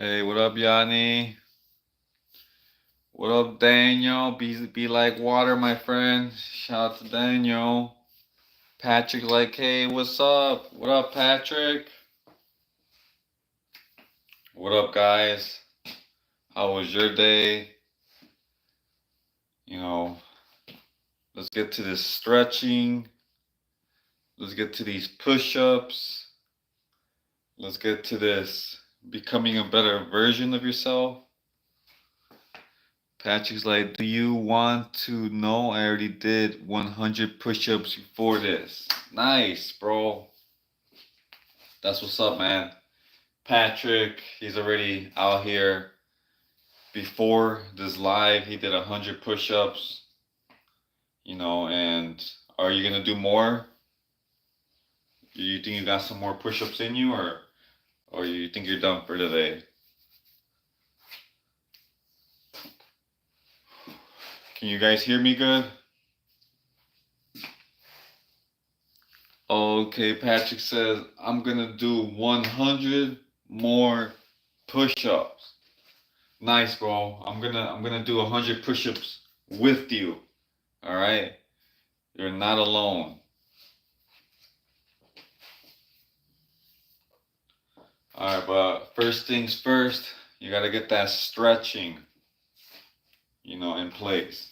Hey, what up, Yanni? What up, Daniel? Be like water, my friend. Shout out to Daniel. Patrick, like, hey, what's up? What up, Patrick? What up, guys? How was your day? You know, let's get to this stretching. Let's get to these push ups. Let's get to this becoming a better version of yourself. Patrick's like, do you want to know? I already did 100 push ups before this. Nice, bro. That's what's up, man. Patrick, he's already out here. Before this live, he did 100 push ups, and are you gonna do more? You think you got some more push ups in you, or you think you're done for today? Can you guys hear me good? Okay, Patrick says, I'm gonna do 100 more push ups. Nice, bro. I'm gonna do 100 push ups with you. All right? You're not alone. All right, but first things first, you gotta get that stretching, in place.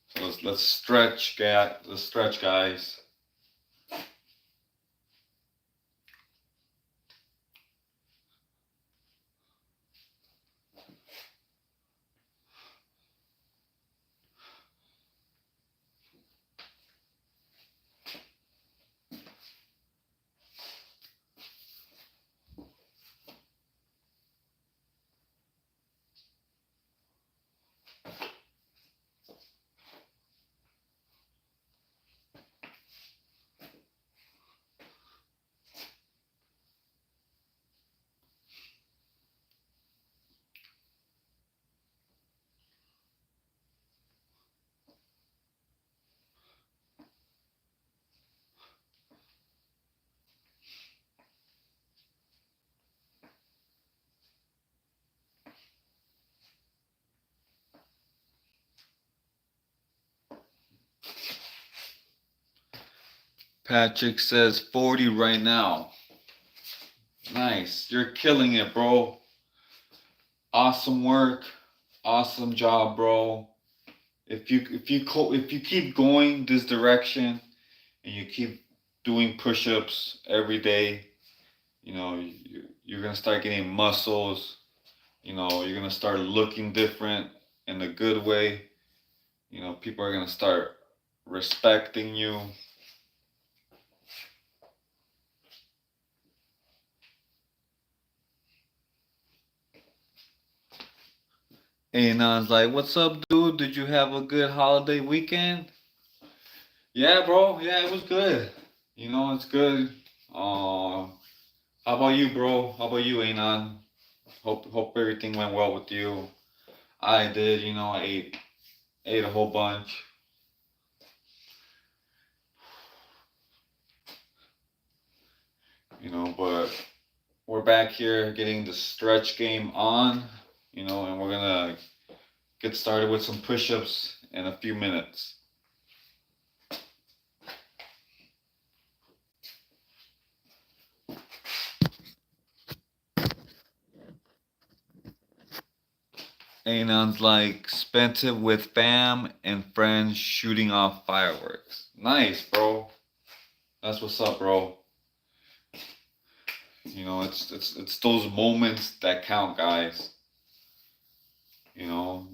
So let's stretch, let's stretch, guys. Patrick says 40 right now. Nice, you're killing it, bro. Awesome work, awesome job, bro. If you keep going this direction and you keep doing push-ups every day, you're gonna start getting muscles. You're gonna start looking different in a good way. People are gonna start respecting you. And I was like, "What's up, dude? Did you have a good holiday weekend?" Yeah, bro. Yeah, it was good. It's good. How about you, bro? How about you, Anon? Hope everything went well with you. I did. I ate a whole bunch. But we're back here getting the stretch game on. And we're gonna get started with some push-ups in a few minutes. Anon's like, spent it with fam and friends shooting off fireworks. Nice, bro. That's what's up, bro. It's those moments that count, guys.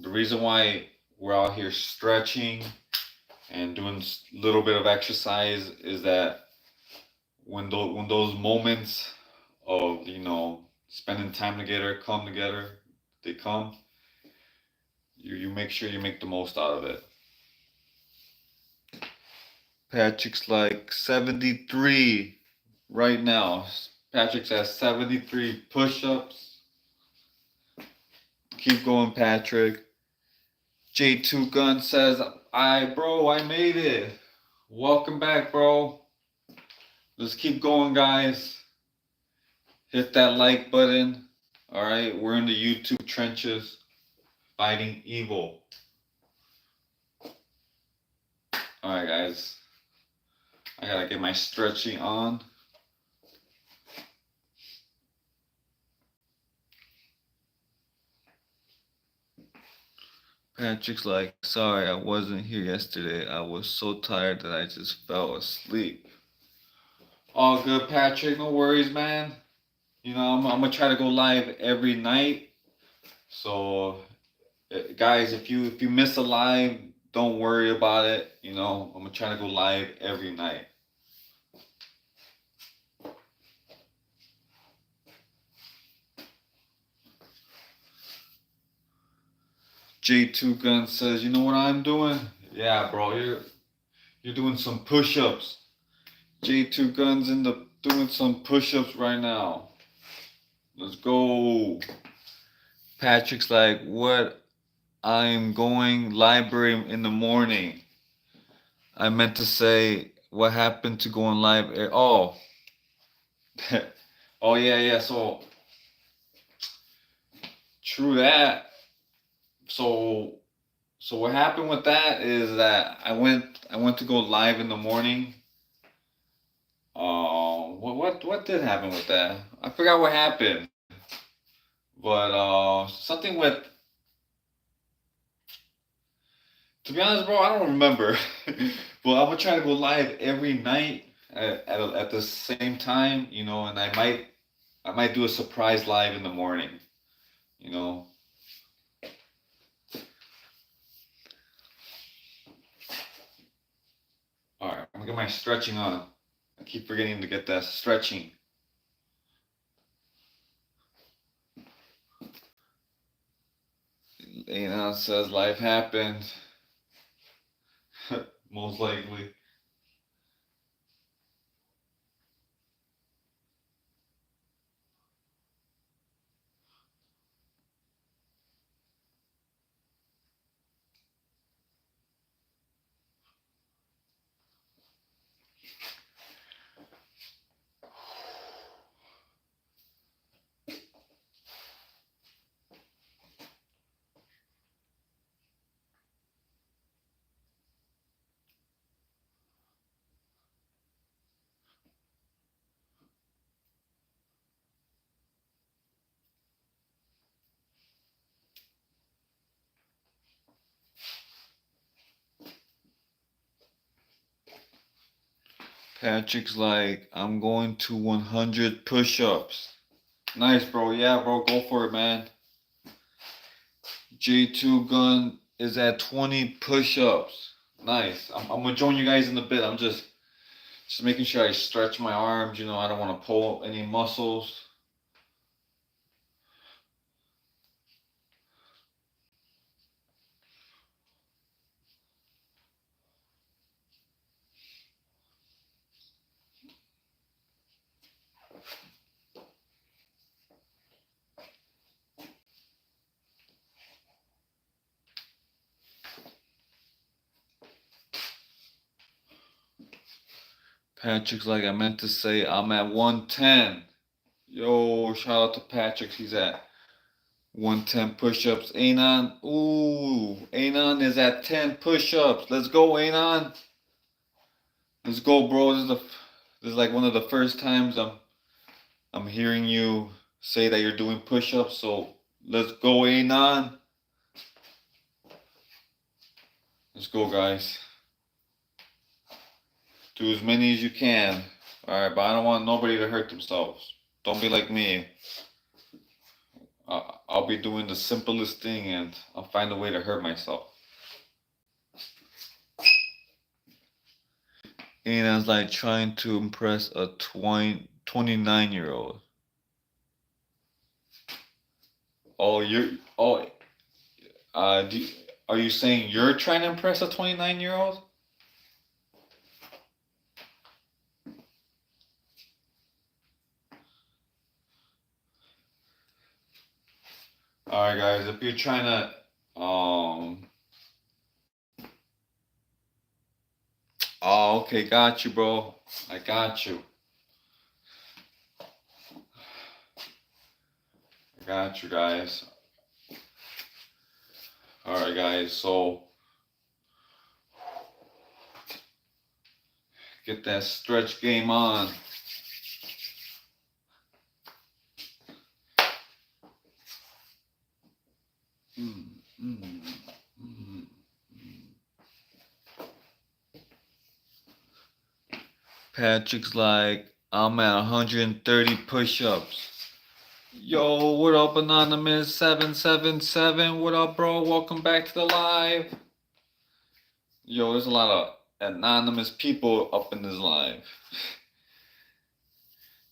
The reason why we're out here stretching and doing a little bit of exercise is that when those moments of spending time together come together, they come. You make sure you make the most out of it. Patrick's like 73 right now. Patrick's at 73 push-ups. Keep going, Patrick. J2 Gun says, I made it. Welcome back, bro. Let's keep going, guys. Hit that like button. All right, we're in the YouTube trenches fighting evil. All right, guys. I gotta get my stretching on. Patrick's like, sorry, I wasn't here yesterday. I was so tired that I just fell asleep. All good, Patrick. No worries, man. You know, I'm gonna try to go live every night. So, guys, if you miss a live, don't worry about it. You know, I'm gonna try to go live every night. J2 Gun says, you know what I'm doing? Yeah, bro, you're doing some push-ups. J2 Guns in the doing some push-ups right now. Let's go. Patrick's like, what? I'm going library in the morning. I meant to say, what happened to going live? Oh, oh yeah. So true that. So what happened with that is that I went to go live in the morning. What did happen with that? I forgot what happened. But something with, to be honest, bro, I don't remember. But I'm gonna try to go live every night at the same time, you know, and I might do a surprise live in the morning, you know. All right, I'm gonna get my stretching on. I keep forgetting to get that stretching. Anon says life happened. Most likely. Patrick's like, I'm going to 100 push-ups. Nice, bro. Yeah, bro, go for it, man. J2 Gun is at 20 push-ups. Nice. I'm gonna join you guys in a bit. I'm just making sure I stretch my arms. You know, I don't want to pull any muscles. Patrick's like, I meant to say I'm at 110. Yo, shout out to Patrick. He's at 110 push-ups. Anon, ooh, Anon is at 10 push-ups. Let's go, Anon. Let's go, bro. This is like one of the first times I'm hearing you say that you're doing push-ups. So let's go, Anon. Let's go, guys. Do as many as you can. All right, but I don't want nobody to hurt themselves. Don't be like me. I'll be doing the simplest thing and I'll find a way to hurt myself. And I was like trying to impress a 29-year-old. Oh, are you saying you're trying to impress a 29-year-old? All right, guys, if you're trying to, oh, okay, got you, bro. I got you. got you guys. Alright guys, so get that stretch game on. Patrick's like, I'm at 130 push-ups. Yo, what up, Anonymous 777? What up, bro? Welcome back to the live. Yo, there's a lot of anonymous people up in this live.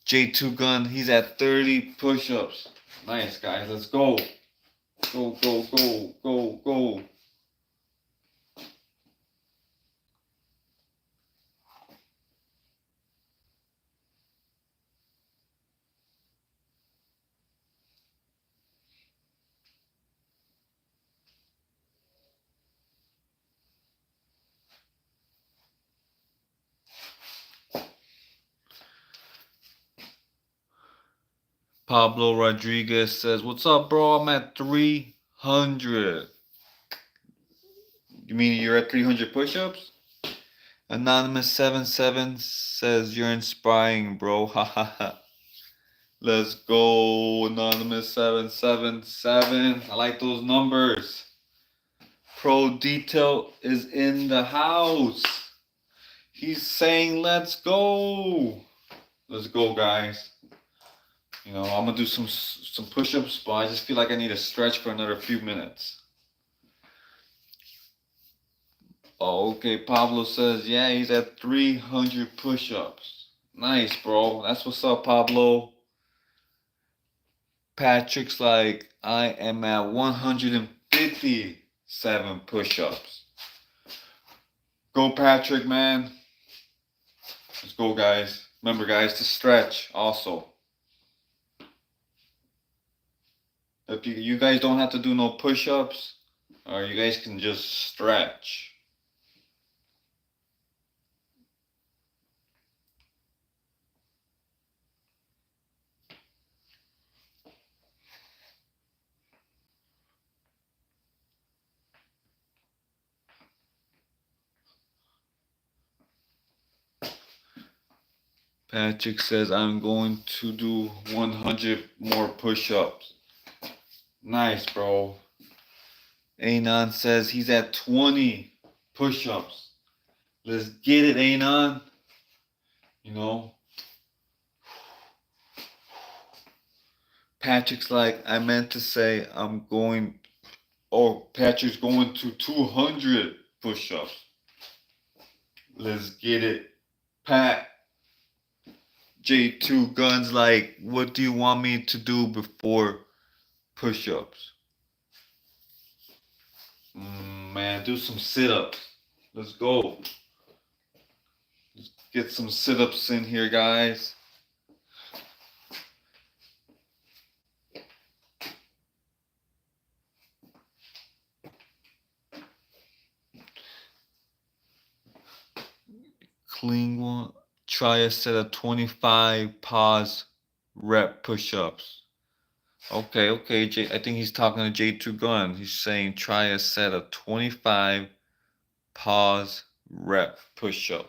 J2 Gun, he's at 30 push-ups. Nice, guys. Let's go. Go, go, go, go, go. Pablo Rodriguez says, what's up, bro? I'm at 300. You mean you're at 300 push-ups? Anonymous 77 says, you're inspiring, bro. Ha ha ha. Let's go, Anonymous 777. I like those numbers. Pro Detail is in the house. He's saying, let's go. Let's go, guys. You know, I'm gonna do some push-ups, but I just feel like I need to stretch for another few minutes. Oh, okay, Pablo says, yeah, he's at 300 push-ups. Nice, bro. That's what's up, Pablo. Patrick's like, I am at 157 push-ups. Go, Patrick, man. Let's go, guys. Remember, guys, to stretch also. If you guys don't have to do no push-ups, or you guys can just stretch. Patrick says, I'm going to do 100 more push-ups. Nice, bro. Anon says he's at 20 push-ups. Let's get it, Anon. You know. Patrick's like, I meant to say I'm going. Oh, Patrick's going to 200 push-ups. Let's get it, Pat. J2 Guns like, what do you want me to do before push-ups? Man, do some sit-ups. Let's go. Let's get some sit-ups in here, guys. Clean one. Try a set of 25 pause rep push-ups. Okay, I think he's talking to J2 Gun. He's saying try a set of 25 pause rep push-ups.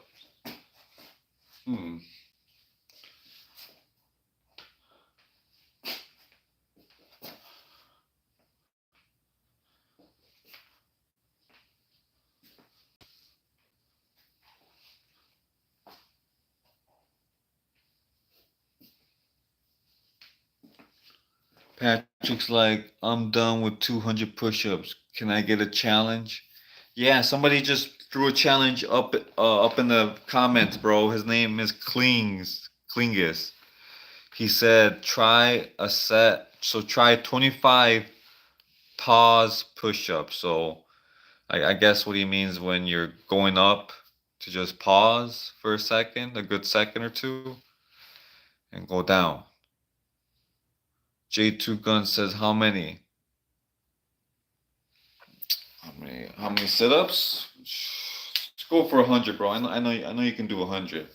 Patrick's like, I'm done with 200 push-ups. Can I get a challenge? Yeah, somebody just threw a challenge up in the comments, bro. His name is Klingus. He said try a set. So try 25 pause push-ups. So I guess what he means when you're going up to just pause for a second, a good second or two, and go down. J2 Gun says how many? How many sit-ups? Let's go for 100, bro. I know you can do 100.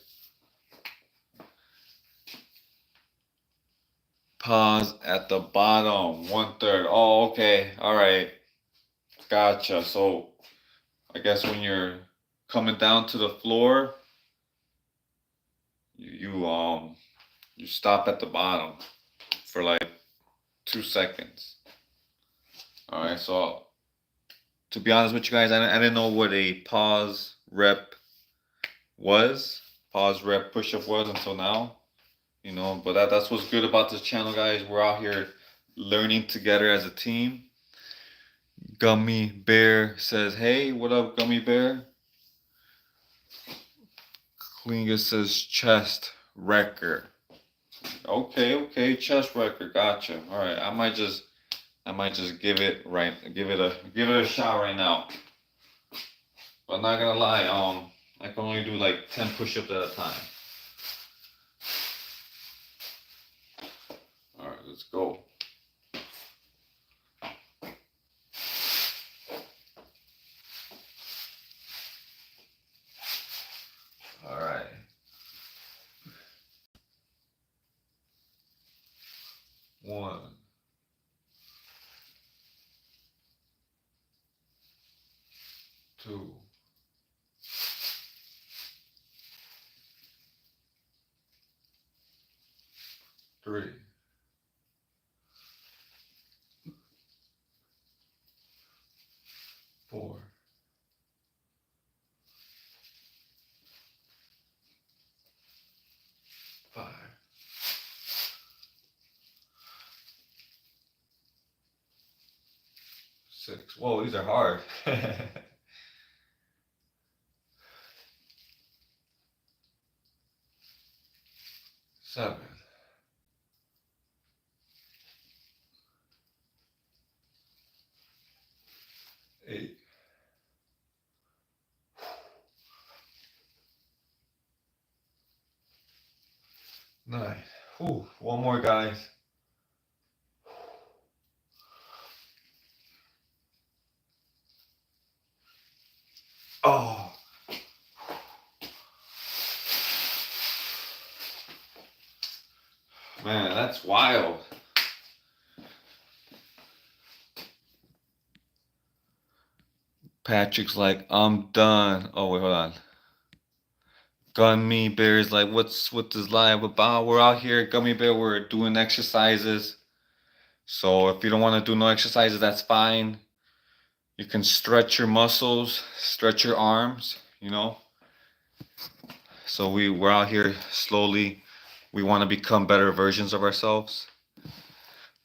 Pause at the bottom, 1/3. Oh, okay. All right. Gotcha. So I guess when you're coming down to the floor, you stop at the bottom for like 2 seconds. All right. So to be honest with you guys, I didn't know what a pause rep was. Pause rep push up was until now. But that's what's good about this channel, guys. We're out here learning together as a team. Gummy Bear says, hey, what up, Gummy Bear? Klinga says chest record. Okay, chest record, gotcha. Alright, I might just give it a shot right now. But I'm not gonna lie, I can only do like 10 push-ups at a time. Alright, let's go. Alright. One. 2. 3. 4. 5. 6. Whoa, these are hard. 7. 8. 9. Ooh, one more, guys. Oh. Man, that's wild. Patrick's like, I'm done. Oh, wait, hold on. Gummy Bear is like, what's with this live about? We're out here, Gummy Bear, we're doing exercises. So if you don't want to do no exercises, that's fine. You can stretch your muscles, stretch your arms, So we're out here slowly. We want to become better versions of ourselves.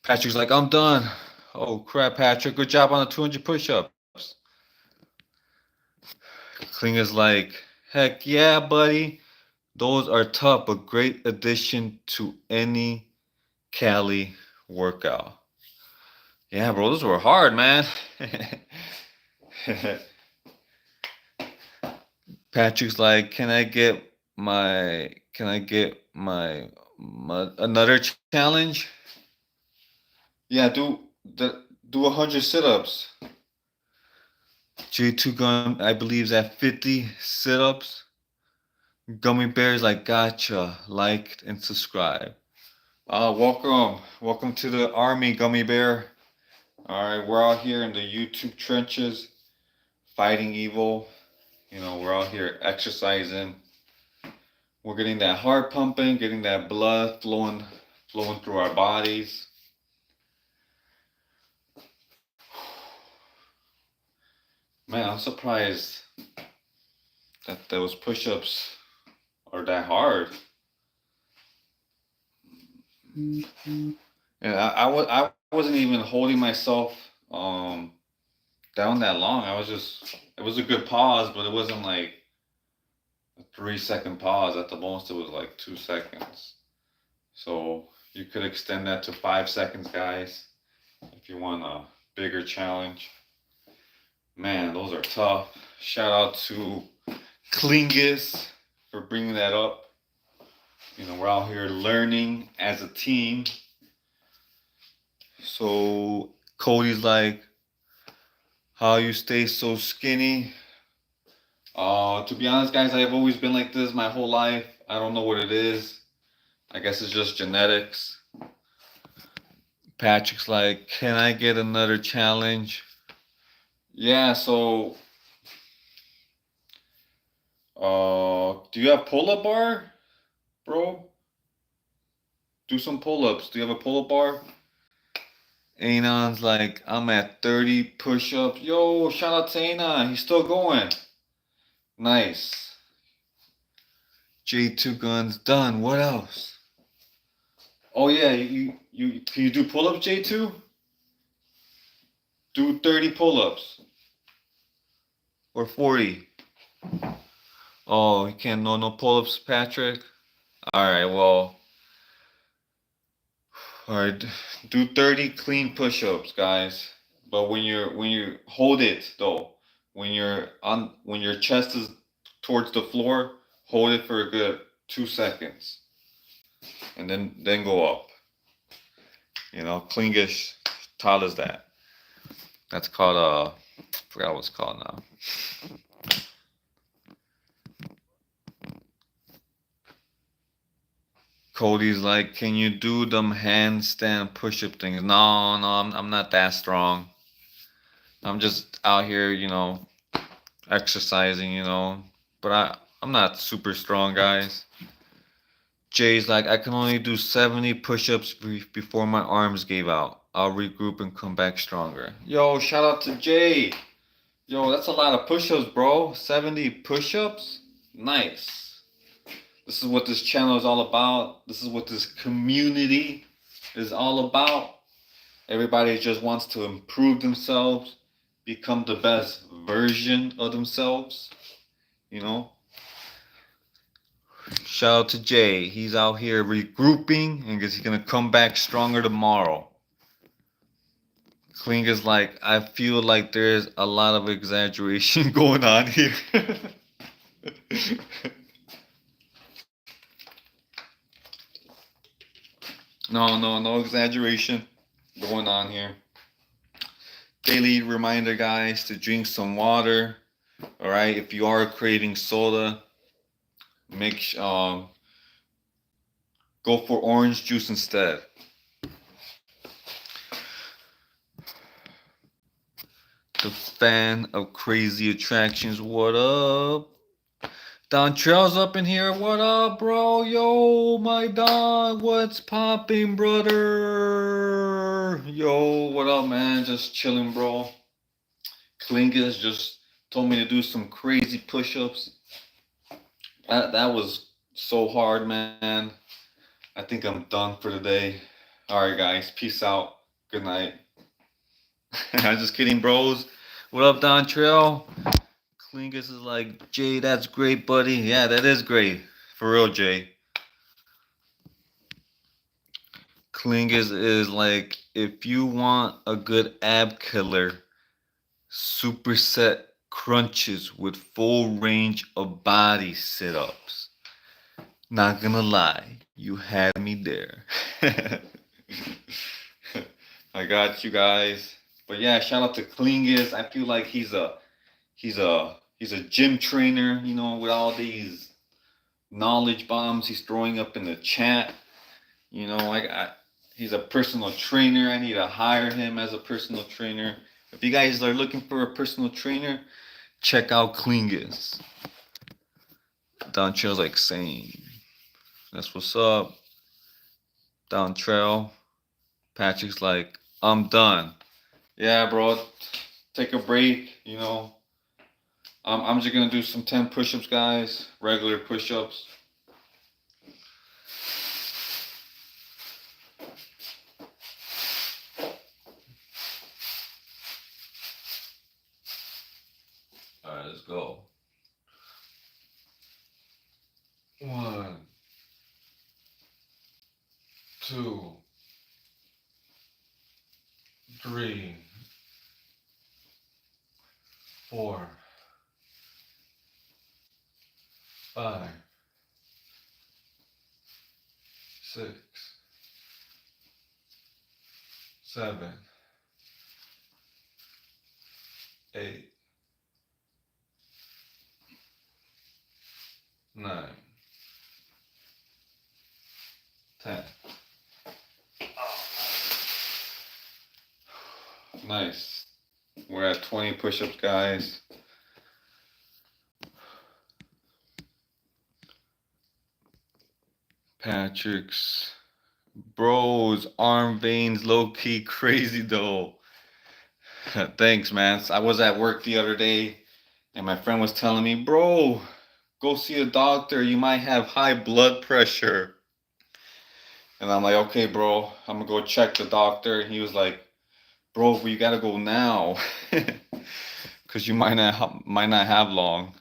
Patrick's like, I'm done. Oh crap, Patrick, good job on the 200 push-ups. Klinga's like, heck yeah, buddy. Those are tough, but great addition to any Cali workout. Yeah, bro, those were hard, man. Patrick's like, can I get my another challenge? Yeah, do 100 sit-ups. J2 Gun, I believe, is at 50 sit-ups. Gummy Bears like, gotcha, liked and subscribe. Welcome to the army, Gummy Bear. All right, we're out here in the YouTube trenches, fighting evil. We're out here exercising. We're getting that heart pumping, getting that blood flowing through our bodies. Man, I'm surprised that those push-ups are that hard. Yeah, I wasn't even holding myself down that long. It was a good pause, but it wasn't like a 3-second pause. At the most, it was like 2 seconds. So you could extend that to 5 seconds, guys, if you want a bigger challenge. Man, those are tough. Shout out to Klingus for bringing that up. We're out here learning as a team. So Cody's like, how you stay so skinny? To be honest, guys, I've always been like this my whole life. I don't know what it is. I guess it's just genetics. Patrick's like, can I get another challenge? Yeah, so do you have pull-up bar, bro? Do some pull-ups. Do you have a pull-up bar? Anon's like, I'm at 30 push-ups. Yo, shout out to Anon. He's still going. Nice. J2 guns done. What else? Oh yeah, you can you do pull-ups, J2? Do 30 pull-ups. Or 40. Oh, you can't no pull-ups, Patrick? Alright, well. Alright, do 30 clean push-ups, guys. But when you hold it though, when your chest is towards the floor, hold it for a good 2 seconds. And then go up. You know, Klingish taught us that. That's called I forgot what it's called now. Cody's like, can you do them handstand push-up things? No, I'm not that strong. I'm just out here, exercising, But I'm not super strong, guys. Jay's like, I can only do 70 push-ups before my arms gave out. I'll regroup and come back stronger. Yo, shout out to Jay. Yo, that's a lot of push-ups, bro. 70 push-ups? Nice. This is what this channel is all about. This is what this community is all about. Everybody just wants to improve themselves, become the best version of themselves, Shout out to Jay. He's out here regrouping and he's gonna come back stronger tomorrow. Kling is like, I feel like there's a lot of exaggeration going on here. No exaggeration going on here. Daily reminder, guys, to drink some water. All right, if you are craving soda, go for orange juice instead. The fan of crazy attractions, what up? Don Trail's up in here, what up, bro? Yo, my Don, what's popping, brother? Yo, what up, man? Just chilling, bro. Klingas just told me to do some crazy push-ups. That was so hard, man. I think I'm done for today. Alright, guys. Peace out. Good night. I'm just kidding, bros. What up, Don Trail? Klingus is like, Jay, that's great, buddy. Yeah, that is great. For real, Jay. Klingus is like, if you want a good ab killer, superset crunches with full range of body sit-ups. Not gonna lie, you had me there. I got you guys. But yeah, shout out to Klingus. I feel like he's a gym trainer, with all these knowledge bombs he's throwing up in the chat. He's a personal trainer. I need to hire him as a personal trainer. If you guys are looking for a personal trainer, check out Klingus. Don Trail's like, same. That's what's up. Down Trail. Patrick's like, I'm done. Yeah, bro. Take a break, I'm just gonna do some 10 push-ups, guys. Regular push-ups. Alright, let's go. 1, 2, 3, 4, 5, 6, 7, 8, 9, 10. Nice. We're at 20 push-ups, guys. Patrick's. Bro's arm veins low-key crazy though. Thanks, man. I was at work the other day and my friend was telling me, bro, go see a doctor. You might have high blood pressure. And I'm like, okay, bro, I'm gonna go check the doctor. And he was like, bro, we gotta go now. Because you might not have long.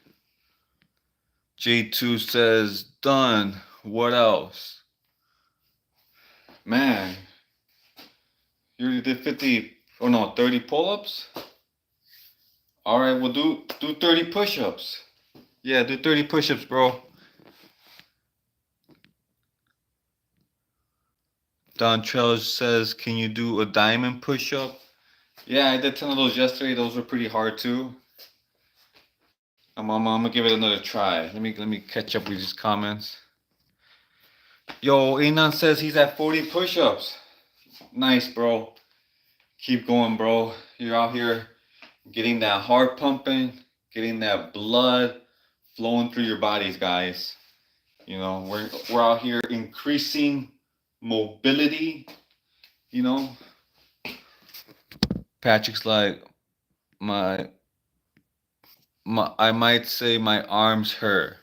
J2 says, done. What else? Man, you already did 50, oh no, 30 pull-ups? All right, well, do 30 push-ups. Yeah, do 30 push-ups, bro. Don Trell says, can you do a diamond push-up? Yeah, I did 10 of those yesterday. Those were pretty hard too. I'm gonna give it another try. Let me catch up with these comments. Yo, Anon says he's at 40 push-ups. Nice, bro. Keep going, bro. You're out here getting that heart pumping, getting that blood flowing through your bodies, guys. You know, we're out here increasing mobility. You know, Patrick's like my I might say my arms hurt.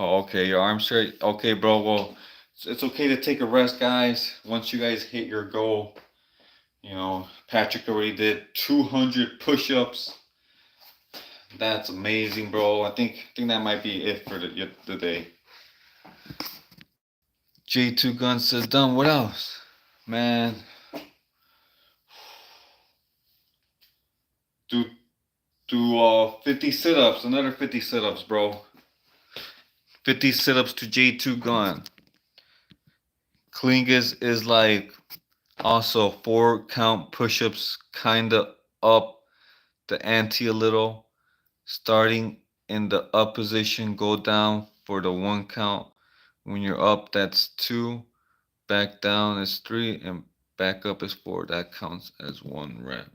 Oh, okay, your arms hurt. Okay, bro. Well, it's okay to take a rest, guys. Once you guys hit your goal, you know, Patrick already did 200 push-ups. That's amazing, bro. I think that might be it for the day. J2 Gun says, done. What else? Man. Do 50 sit-ups. Another 50 sit-ups, bro. 50 sit-ups to J2 Gun. Klingus is like also 4-count push-ups, kind of up the ante a little. Starting in the up position, go down for the 1 count. When you're up, that's 2. Back down is 3, and back up is 4. That counts as 1 rep.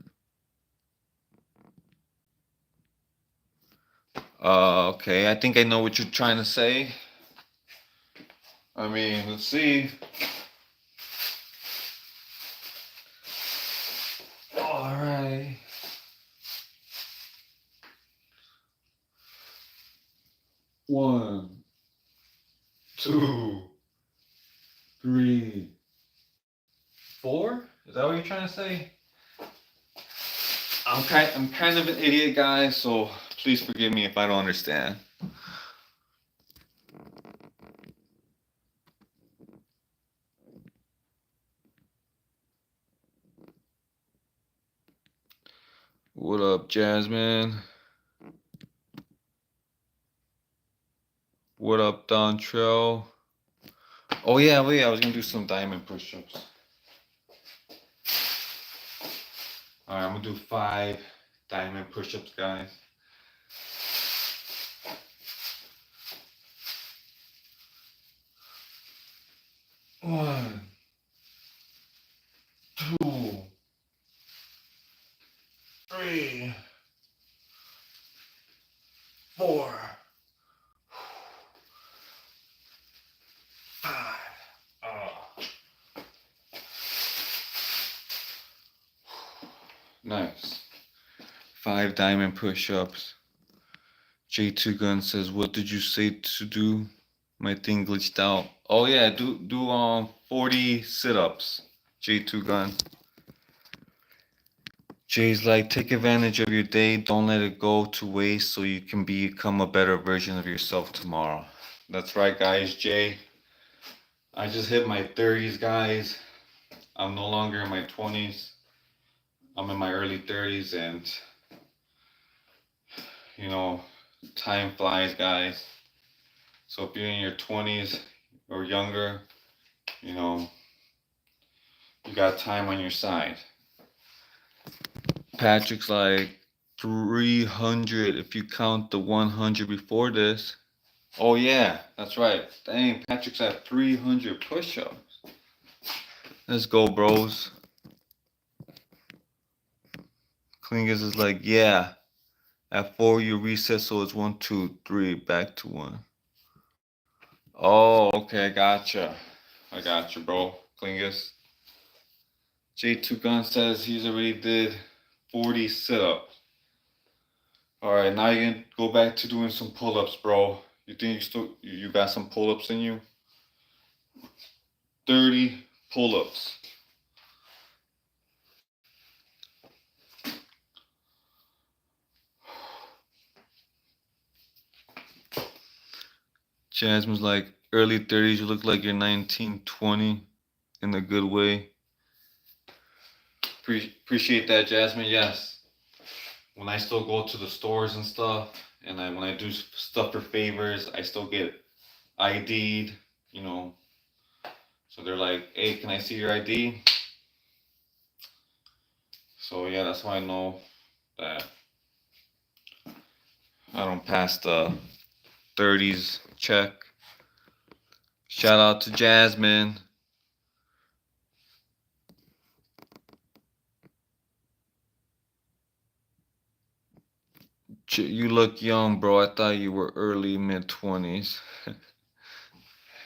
Okay, I think I know what you're trying to say. I mean, let's see. All right. One, 2, 3, 4. Is that what you're trying to say? I'm kind of an idiot, guys, so please forgive me if I don't understand. What up, Jasmine? What up, Dontrell? Oh yeah, wait, I was gonna do some diamond push-ups. All right, I'm gonna do 5 diamond push-ups, guys. One, 2, 3, 4, 5. Nice. 5 diamond push-ups. J2 Gun says, what did you say to do? My thing glitched out. Oh yeah, do 40 sit-ups. J2 Gun. Jay's like, take advantage of your day. Don't let it go to waste so you can become a better version of yourself tomorrow. That's right, guys. Jay, I just hit my 30s, guys. I'm no longer in my 20s. I'm in my early 30s, and you know, time flies, guys. So if you're in your 20s or younger, you know, you got time on your side. Patrick's like 300 if you count the 100 before this. Oh yeah, that's right. Dang, Patrick's at 300 push-ups. Let's go, bros. Klingus is like, yeah. At 4, you reset, so it's 1, 2, 3, back to 1. Oh, okay, gotcha. I got you, bro. Klingus. J2 Gun says he's already did 40 sit-ups. Alright, now you can go back to doing some pull-ups, bro. You think you got some pull-ups in you? 30 pull-ups. Jasmine's like, early 30s, you look like you're 19, 20 in a good way. Appreciate that, Jasmine. Yes. When I still go to the stores and stuff, and when I do stuff for favors, I still get ID'd, you know. So they're like, hey, can I see your ID? So yeah, that's why I know that I don't pass the 30s check. Shout out to Jasmine. You look young, bro. I thought you were early mid-20s.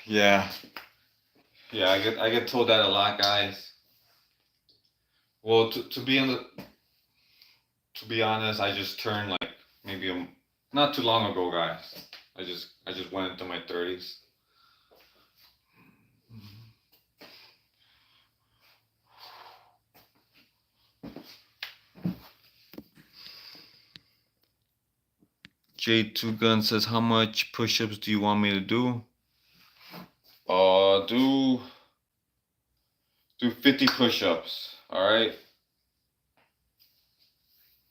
Yeah. Yeah, I get told that a lot, guys. Well, to be honest, I just turned like maybe not too long ago, guys. I just went into my 30s. J2 Gun says, how much push-ups do you want me to do? Do 50 push-ups. All right.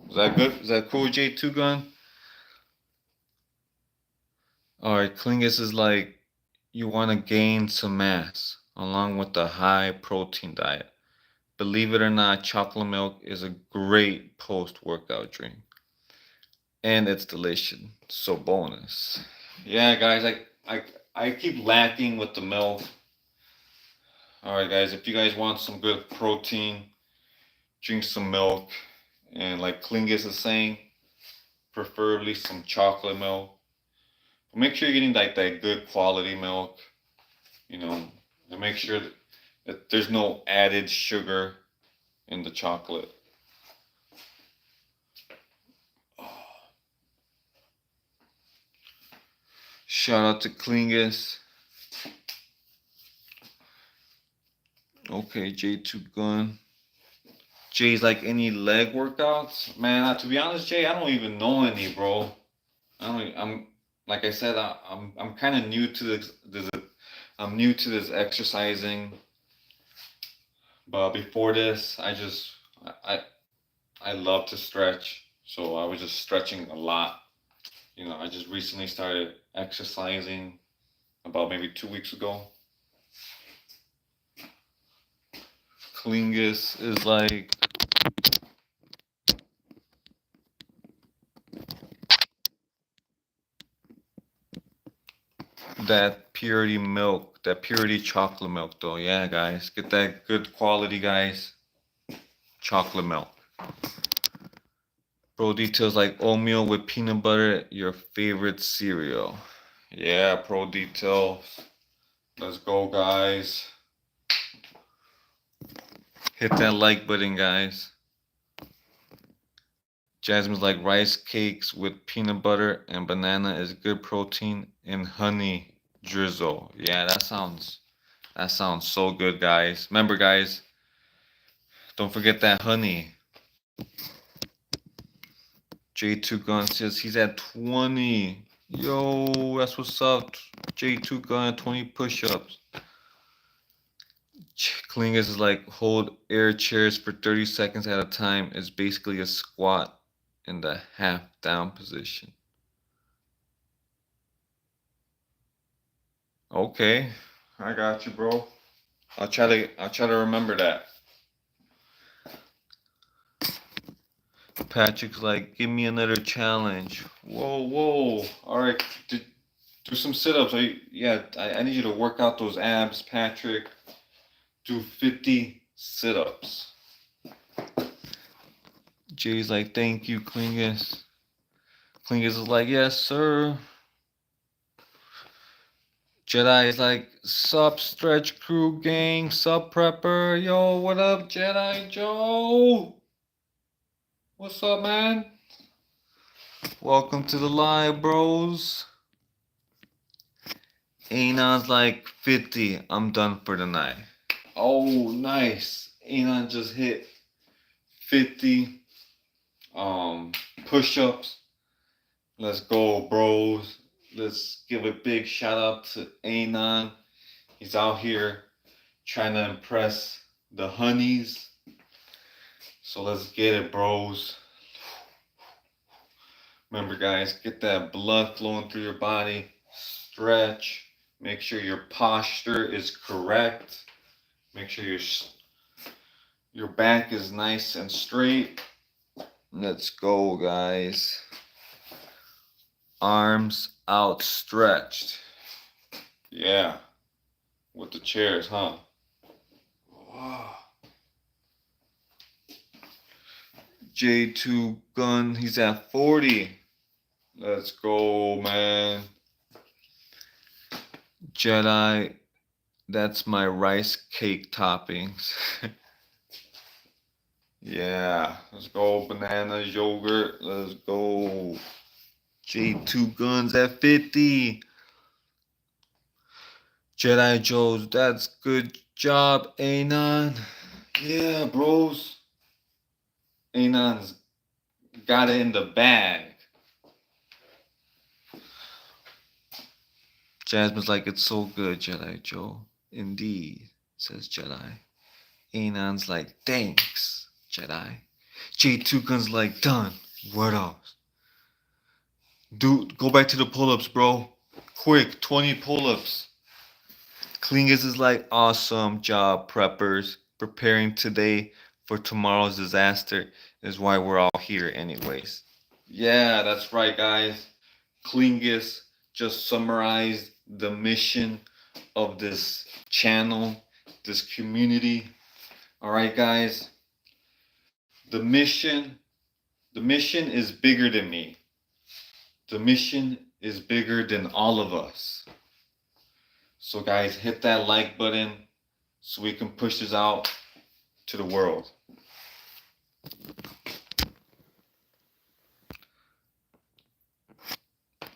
Is that good? Is that cool, J2 Gun? All right. Klingus is like, you want to gain some mass along with a high protein diet. Believe it or not, chocolate milk is a great post-workout drink. And it's delicious. So bonus. Yeah, guys, I keep lacking with the milk. Alright guys, if you guys want some good protein, drink some milk. And like Klingus is saying, preferably some chocolate milk. But make sure you're getting like that good quality milk, you know, and make sure that there's no added sugar in the chocolate. Shout out to Klingus. Okay, J2 Gun. Jay's like, any leg workouts? Man, to be honest, Jay, I don't even know any, bro. I'm like I said, I'm kind of new to this. I'm new to this exercising. But before this, I I love to stretch, so I was just stretching a lot. You know, I just recently started exercising about maybe 2 weeks ago. Klingus is like, that purity milk, that purity chocolate milk though. Yeah, guys, get that good quality, guys. Chocolate milk. Pro Details like oatmeal with peanut butter, your favorite cereal. Yeah, Pro Details. Let's go, guys. Hit that like button, guys. Jasmine's like, rice cakes with peanut butter and banana is good protein, and honey drizzle. Yeah, that sounds so good, guys. Remember, guys, don't forget that honey. J2 Gun says he's at 20. Yo, that's what's up. J2 Gun, 20 push-ups. Klingus is like, hold air chairs for 30 seconds at a time. It's basically a squat in the half down position. Okay, I got you, bro. I'll try to remember that. Patrick's like, give me another challenge. Whoa. All right, do some sit-ups. I need you to work out those abs, Patrick. Do 50 sit-ups. Jay's like, thank you, Klingus. Klingus is like, yes, sir. Jedi is like, sup, stretch crew gang, sup, prepper. Yo, what up, Jedi Joe? What's up, man? Welcome to the live, bros. Anon's like 50. I'm done for the night. Oh, nice. Anon just hit 50 push-ups. Let's go, bros. Let's give a big shout out to Anon. He's out here trying to impress the honeys. So let's get it, bros. Remember, guys, get that blood flowing through your body. Stretch. Make sure your posture is correct. Make sure your back is nice and straight. Let's go, guys. Arms outstretched. Yeah. With the chairs, huh? Wow. J2 gun, he's at 40. Let's go, man. Jedi, that's my rice cake toppings. Yeah, let's go. Bananas, yogurt, let's go. J2 guns at 50. Jedi Joes, that's good job, Anon. Yeah, bros. Anon's got it in the bag. Jasmine's like, it's so good, Jedi Joe. Indeed, says Jedi. Anon's like, thanks, Jedi. J2 Gun's like, done. What else? Dude, go back to the pull-ups, bro. Quick, 20 pull-ups. Klingus is like, awesome job, preppers. Preparing today for tomorrow's disaster is why we're all here anyways. Yeah, that's right, guys. Klingus just summarized the mission of this channel, this community. All right, guys. The mission is bigger than me. The mission is bigger than all of us. So guys, hit that like button so we can push this out to the world.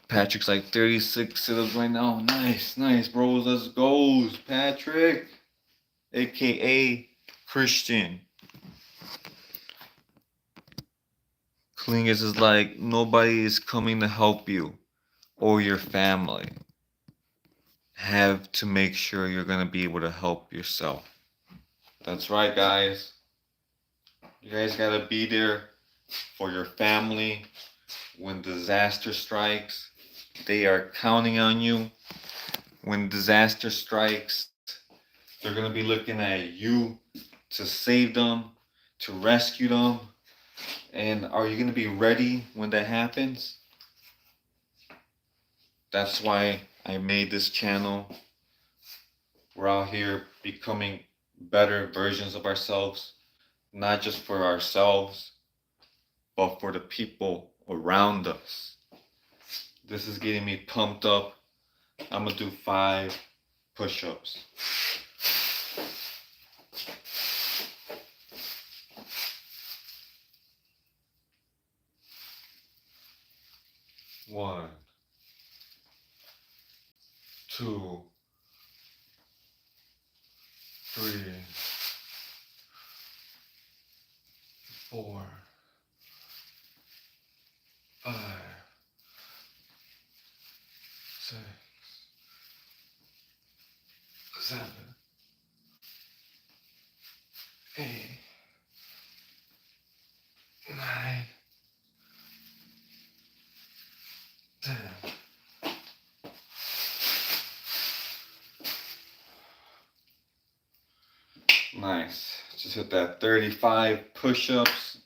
Patrick's like 36 sit-ups right now. Nice, nice, bros. Let's go, Patrick, aka Christian. Klingus is like, nobody is coming to help you or your family. Have to make sure you're going to be able to help yourself. That's right, guys. You guys got to be there for your family when disaster strikes. They are counting on you. When disaster strikes, they're going to be looking at you to save them, to rescue them. And are you going to be ready when that happens? That's why I made this channel. We're out here becoming better versions of ourselves, not just for ourselves, but for the people around us. This is getting me pumped up. I'm gonna do 5 push-ups. One, 2, 3, 4, 5, 6, 7, 8, 9, 10. Nice. Just hit that 35 push-ups.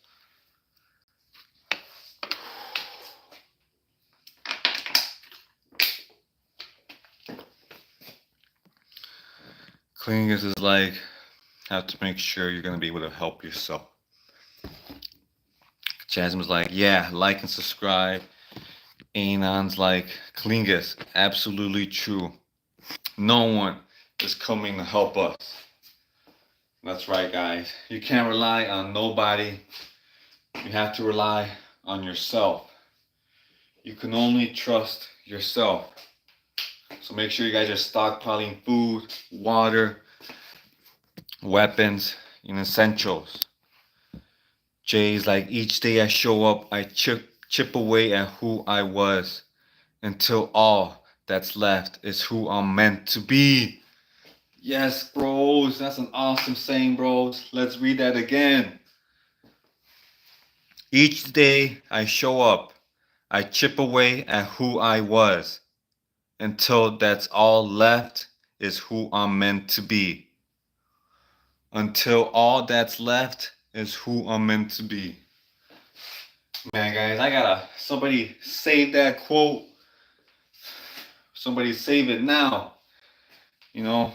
Klingus is like, have to make sure you're going to be able to help yourself. Jasmine's like, yeah, like and subscribe. Anon's like, Klingus, absolutely true. No one is coming to help us. That's right, guys. You can't rely on nobody. You have to rely on yourself. You can only trust yourself. So make sure you guys are stockpiling food, water, weapons, and essentials. Jay's like, each day I show up, I chip away at who I was until all that's left is who I'm meant to be. Yes, bros, that's an awesome saying, bros. Let's read that again. Each day I show up, I chip away at who I was until that's all left is who I'm meant to be. Until all that's left is who I'm meant to be. Man, guys, I gotta, somebody save that quote. Somebody save it now. You know,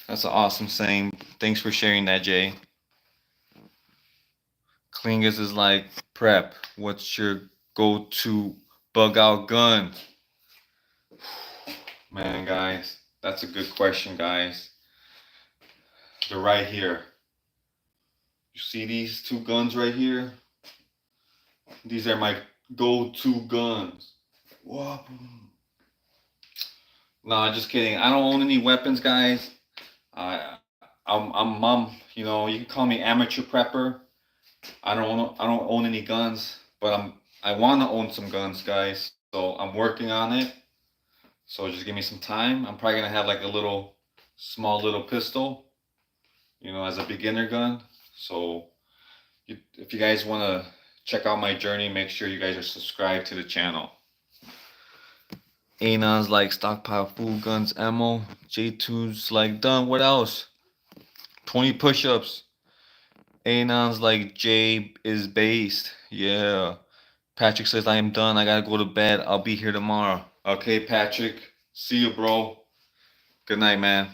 that's an awesome saying. Thanks for sharing that, Jay. Klingus is like, prep, what's your go-to bug out gun? Man, guys, that's a good question, guys. They're right here. You see these two guns right here? These are my go-to guns. Whoa. No, just kidding. I don't own any weapons, guys. I'm you know, you can call me amateur prepper. I don't own any guns, but I want to own some guns, guys. So I'm working on it. So just give me some time. I'm probably gonna have like a small little pistol, you know, as a beginner gun. So if you guys want to check out my journey, make sure you guys are subscribed to the channel. Anon's like, stockpile food, guns, ammo. J2's like, done. What else? 20 push-ups. Anon's like, J is based. Yeah. Patrick says, I am done. I gotta go to bed. I'll be here tomorrow. Okay, Patrick. See you, bro. Good night, man.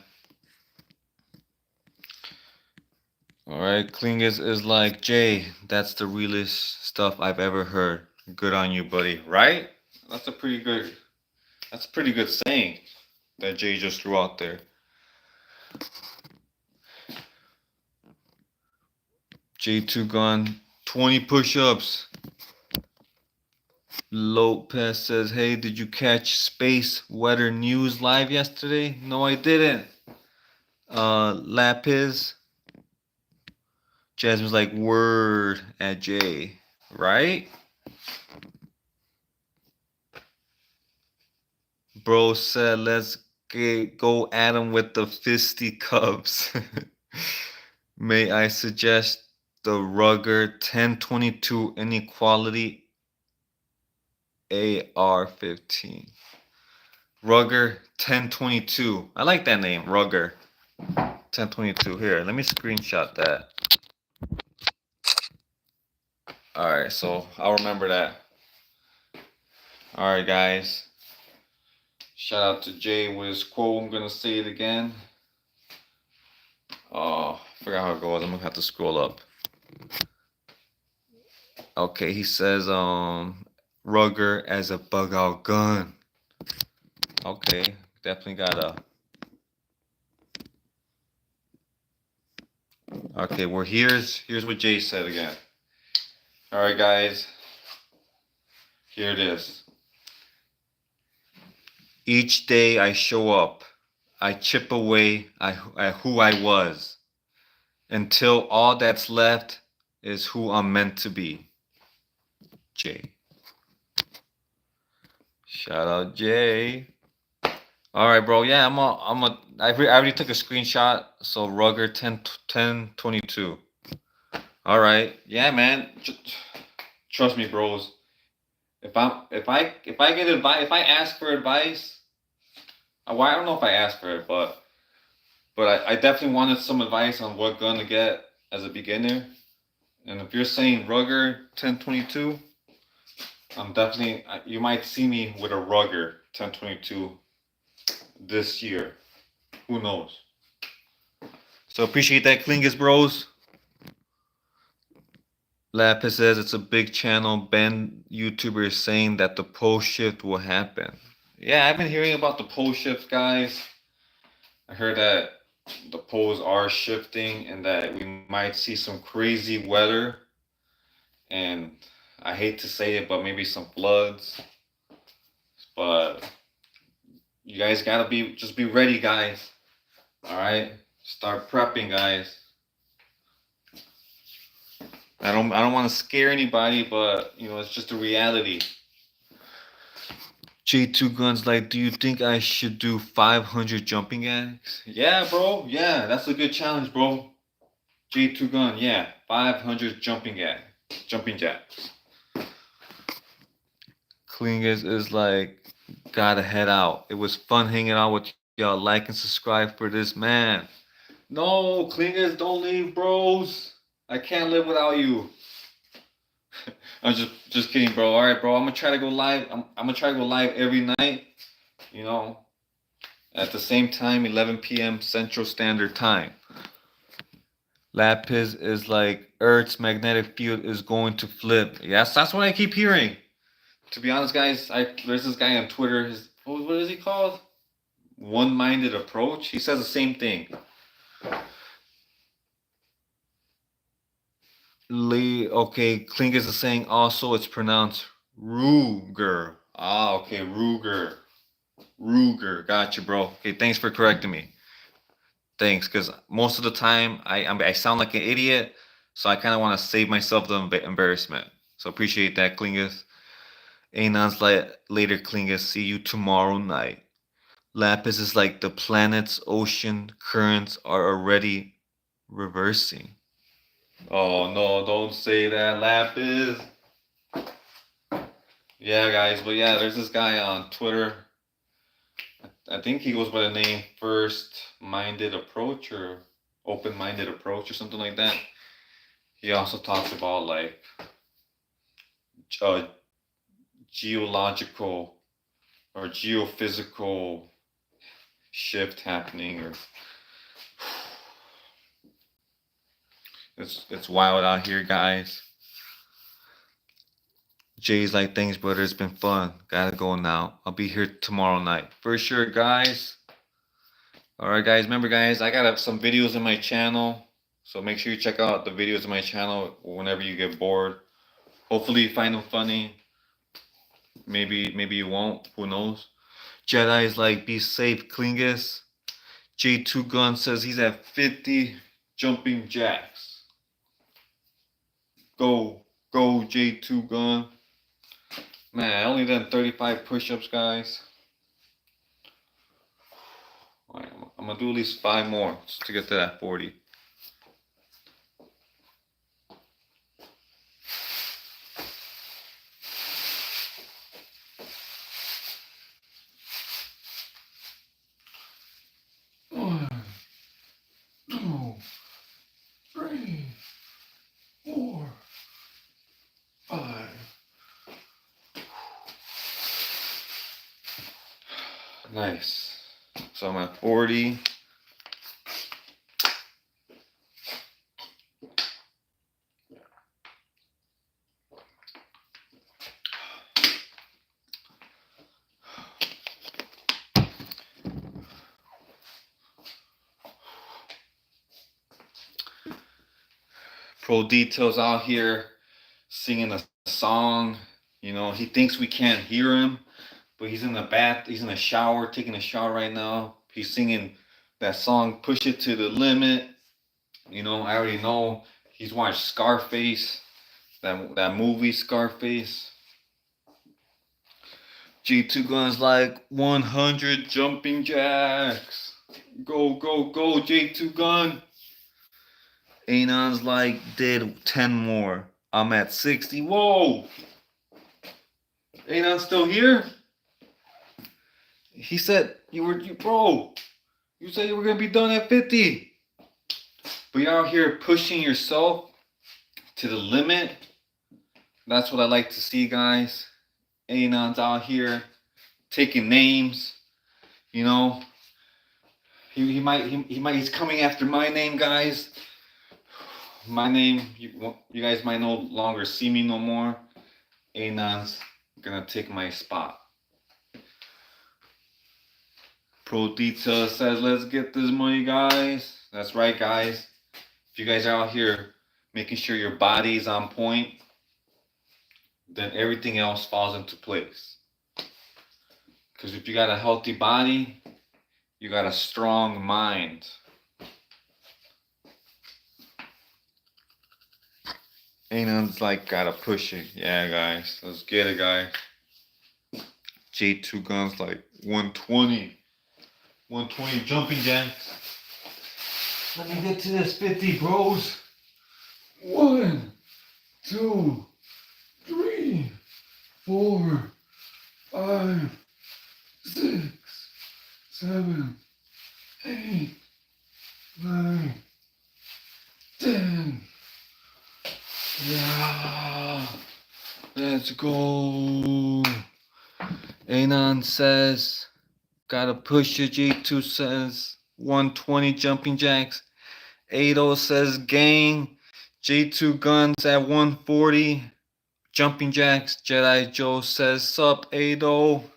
Alright, Klingus is like, Jay, that's the realest stuff I've ever heard. Good on you, buddy. Right? That's a pretty good saying that Jay just threw out there. J2 gun, 20 push-ups. Lopez says, hey, did you catch Space Weather News live yesterday? No, I didn't. Lapis. Jasmine's like, word at Jay. Right? Bro said, let's go at him with the fisticuffs. May I suggest the Ruger 1022 Inequality AR-15. Ruger 1022. I like that name, Ruger 1022. Here, let me screenshot that. Alright, so I'll remember that. Alright, guys. Shout out to Jay with his quote. I'm gonna say it again. Oh, I forgot how it goes. I'm gonna have to scroll up. Okay, he says, Ruger as a bug out gun. Okay, definitely gotta. Okay, well here's what Jay said again. Alright, guys. Here it is. Each day I show up, I chip away at who I was, until all that's left is who I'm meant to be. Jay. Shout out Jay. All right, bro. Yeah, I already took a screenshot. So Ruger 1022. All right. Yeah, man. Trust me, bros. If I get advice, if I ask for advice, I don't know if I asked for it, but I definitely wanted some advice on what gun to get as a beginner. And if you're saying Ruger 1022, I'm definitely, you might see me with a Ruger 1022 this year. Who knows? So appreciate that, Klingus bros. Lapis says it's a big channel. Ben YouTuber is saying that the pole shift will happen. Yeah, I've been hearing about the pole shift, guys. I heard that the poles are shifting and that we might see some crazy weather. And I hate to say it, but maybe some floods. But you guys gotta be ready, guys. All right, start prepping, guys. I don't want to scare anybody, but you know it's just a reality. J2 Guns like, do you think I should do 500 jumping jacks? Yeah, bro. Yeah, that's a good challenge, bro. J2 Gun, yeah, 500 jumping jacks. Klingas is like, gotta head out. It was fun hanging out with y'all. Like and subscribe for this man. No, Klingas, don't leave, bros. I can't live without you. I'm just kidding, bro. All right, bro. I'm gonna try to go live. I'm gonna try to go live every night. You know, at the same time, 11 p.m. Central Standard Time. Lapis is like Earth's magnetic field is going to flip. Yes, that's what I keep hearing. To be honest, guys, there's this guy on Twitter. What is he called? One-minded approach. He says the same thing. Okay, Klingas is saying also it's pronounced Ruger. Ah, okay, Ruger. Ruger. Gotcha, bro. Okay, thanks for correcting me. Thanks, because most of the time I sound like an idiot, so I kind of want to save myself the embarrassment. So appreciate that, Klingas. Anon's like later, Klingas. See you tomorrow night. Lapis is like the planet's ocean currents are already reversing. Oh no, don't say that, Lapis. Yeah, guys, but yeah, there's this guy on Twitter. I think he goes by the name First Minded Approach or Open Minded Approach or something like that. He also talks about like geological or geophysical shift happening, or it's wild out here, guys. Jay's like, thanks, brother. It's been fun. Gotta go now. I'll be here tomorrow night for sure, guys. All right, guys. Remember, guys, I got some videos in my channel, so make sure you check out the videos in my channel whenever you get bored. Hopefully, you find them funny. Maybe you won't. Who knows? Jedi is like, be safe, Klingus. J2 Gun says he's at 50 jumping jacks. Go, J2 Gun. Man, I only done 35 push-ups, guys. Right, I'm gonna do at least 5 more just to get to that 40. One, 2, 3, 4, 5. Nice. So I'm at 40. Pro Details out here singing a song. You know, he thinks we can't hear him, but he's in the bath. He's in the shower, taking a shower right now. He's singing that song, Push It to the Limit. You know, I already know he's watched Scarface, that movie Scarface. G2 Guns like 100 jumping jacks. Go, J2 Gun. Anon's like, did 10 more. I'm at 60. Whoa! Anon's still here? He said bro, you said you were gonna be done at 50. But you're out here pushing yourself to the limit. That's what I like to see, guys. Anon's out here taking names. You know, he's coming after my name, guys. My name, you guys might no longer see me no more. Anon's gonna take my spot. Pro Detail says, let's get this money, guys. That's right, guys. If you guys are out here making sure your body is on point, then everything else falls into place. Because if you got a healthy body, you got a strong mind. Anon's like, gotta push it. Yeah, guys. Let's get it, guys. J2 guns like 120. 120 jumping jacks. Let me get to this 50, bros. 1, 2, 3, 4, 5, 6, 7, 8, 9, 10. Yeah. Let's go. Anon says, gotta push your G2 says 120 jumping jacks. 80 says gang. J2 guns at 140 jumping jacks. Jedi Joe says sup 80.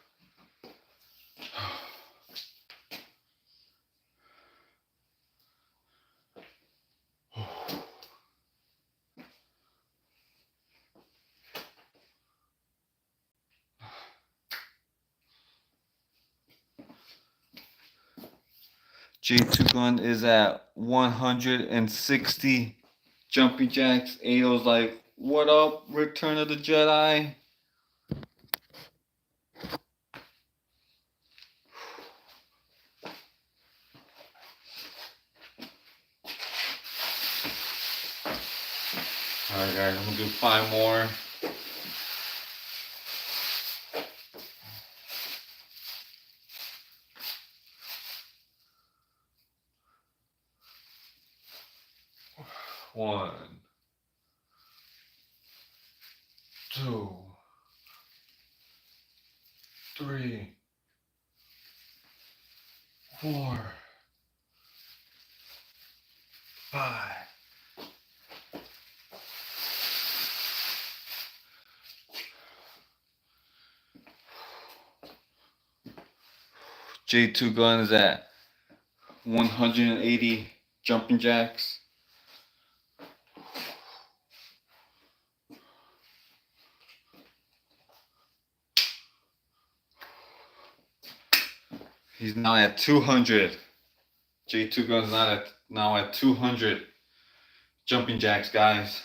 J2 gun is at 160 jumping jacks. 80's like, what up, Return of the Jedi? Alright guys, I'm gonna do 5 more. One, 2, 3, 4, 5. J2 gun is at 180 jumping jacks. He's now at 200. J2 gun's now at 200 jumping jacks, guys.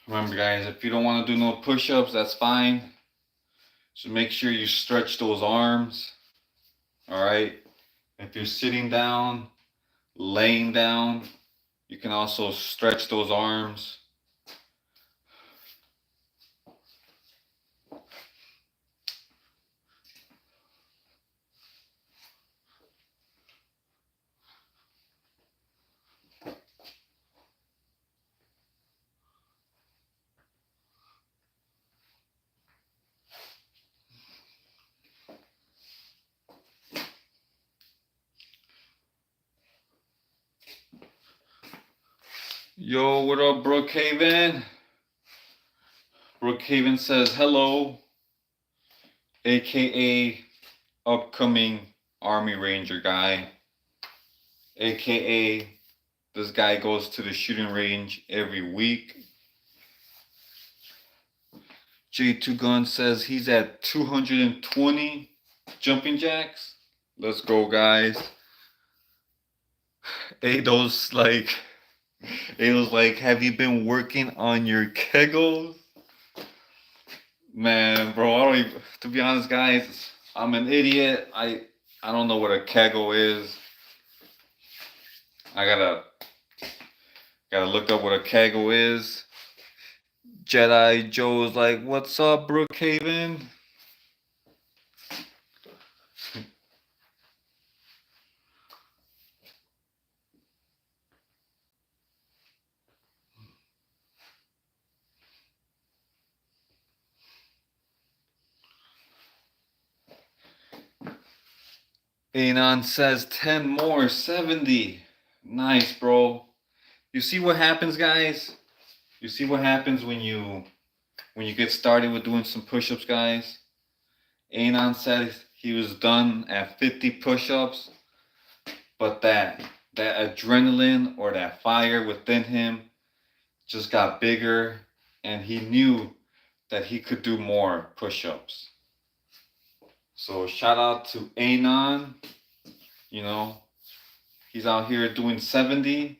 Remember, guys, if you don't want to do no push-ups, that's fine. So make sure you stretch those arms. All right. If you're sitting down, laying down, you can also stretch those arms. Yo, what up, Brookhaven? Brookhaven says hello, aka upcoming Army Ranger guy, aka this guy goes to the shooting range every week. J2 Gun says he's at 220 jumping jacks. Let's go, guys. Ado's like, have you been working on your kegels? Man, bro, I don't even, to be honest, guys, I'm an idiot. I don't know what a kegel is. I gotta look up what a kegel is. Jedi Joe's like, what's up, Brookhaven? Anon says 10 more, 70. Nice, bro. You see what happens, guys? You see what happens when you get started with doing some push-ups, guys? Anon said he was done at 50 push-ups, but that adrenaline or that fire within him just got bigger, and he knew that he could do more push-ups. So shout out to Anon. You know, he's out here doing 70.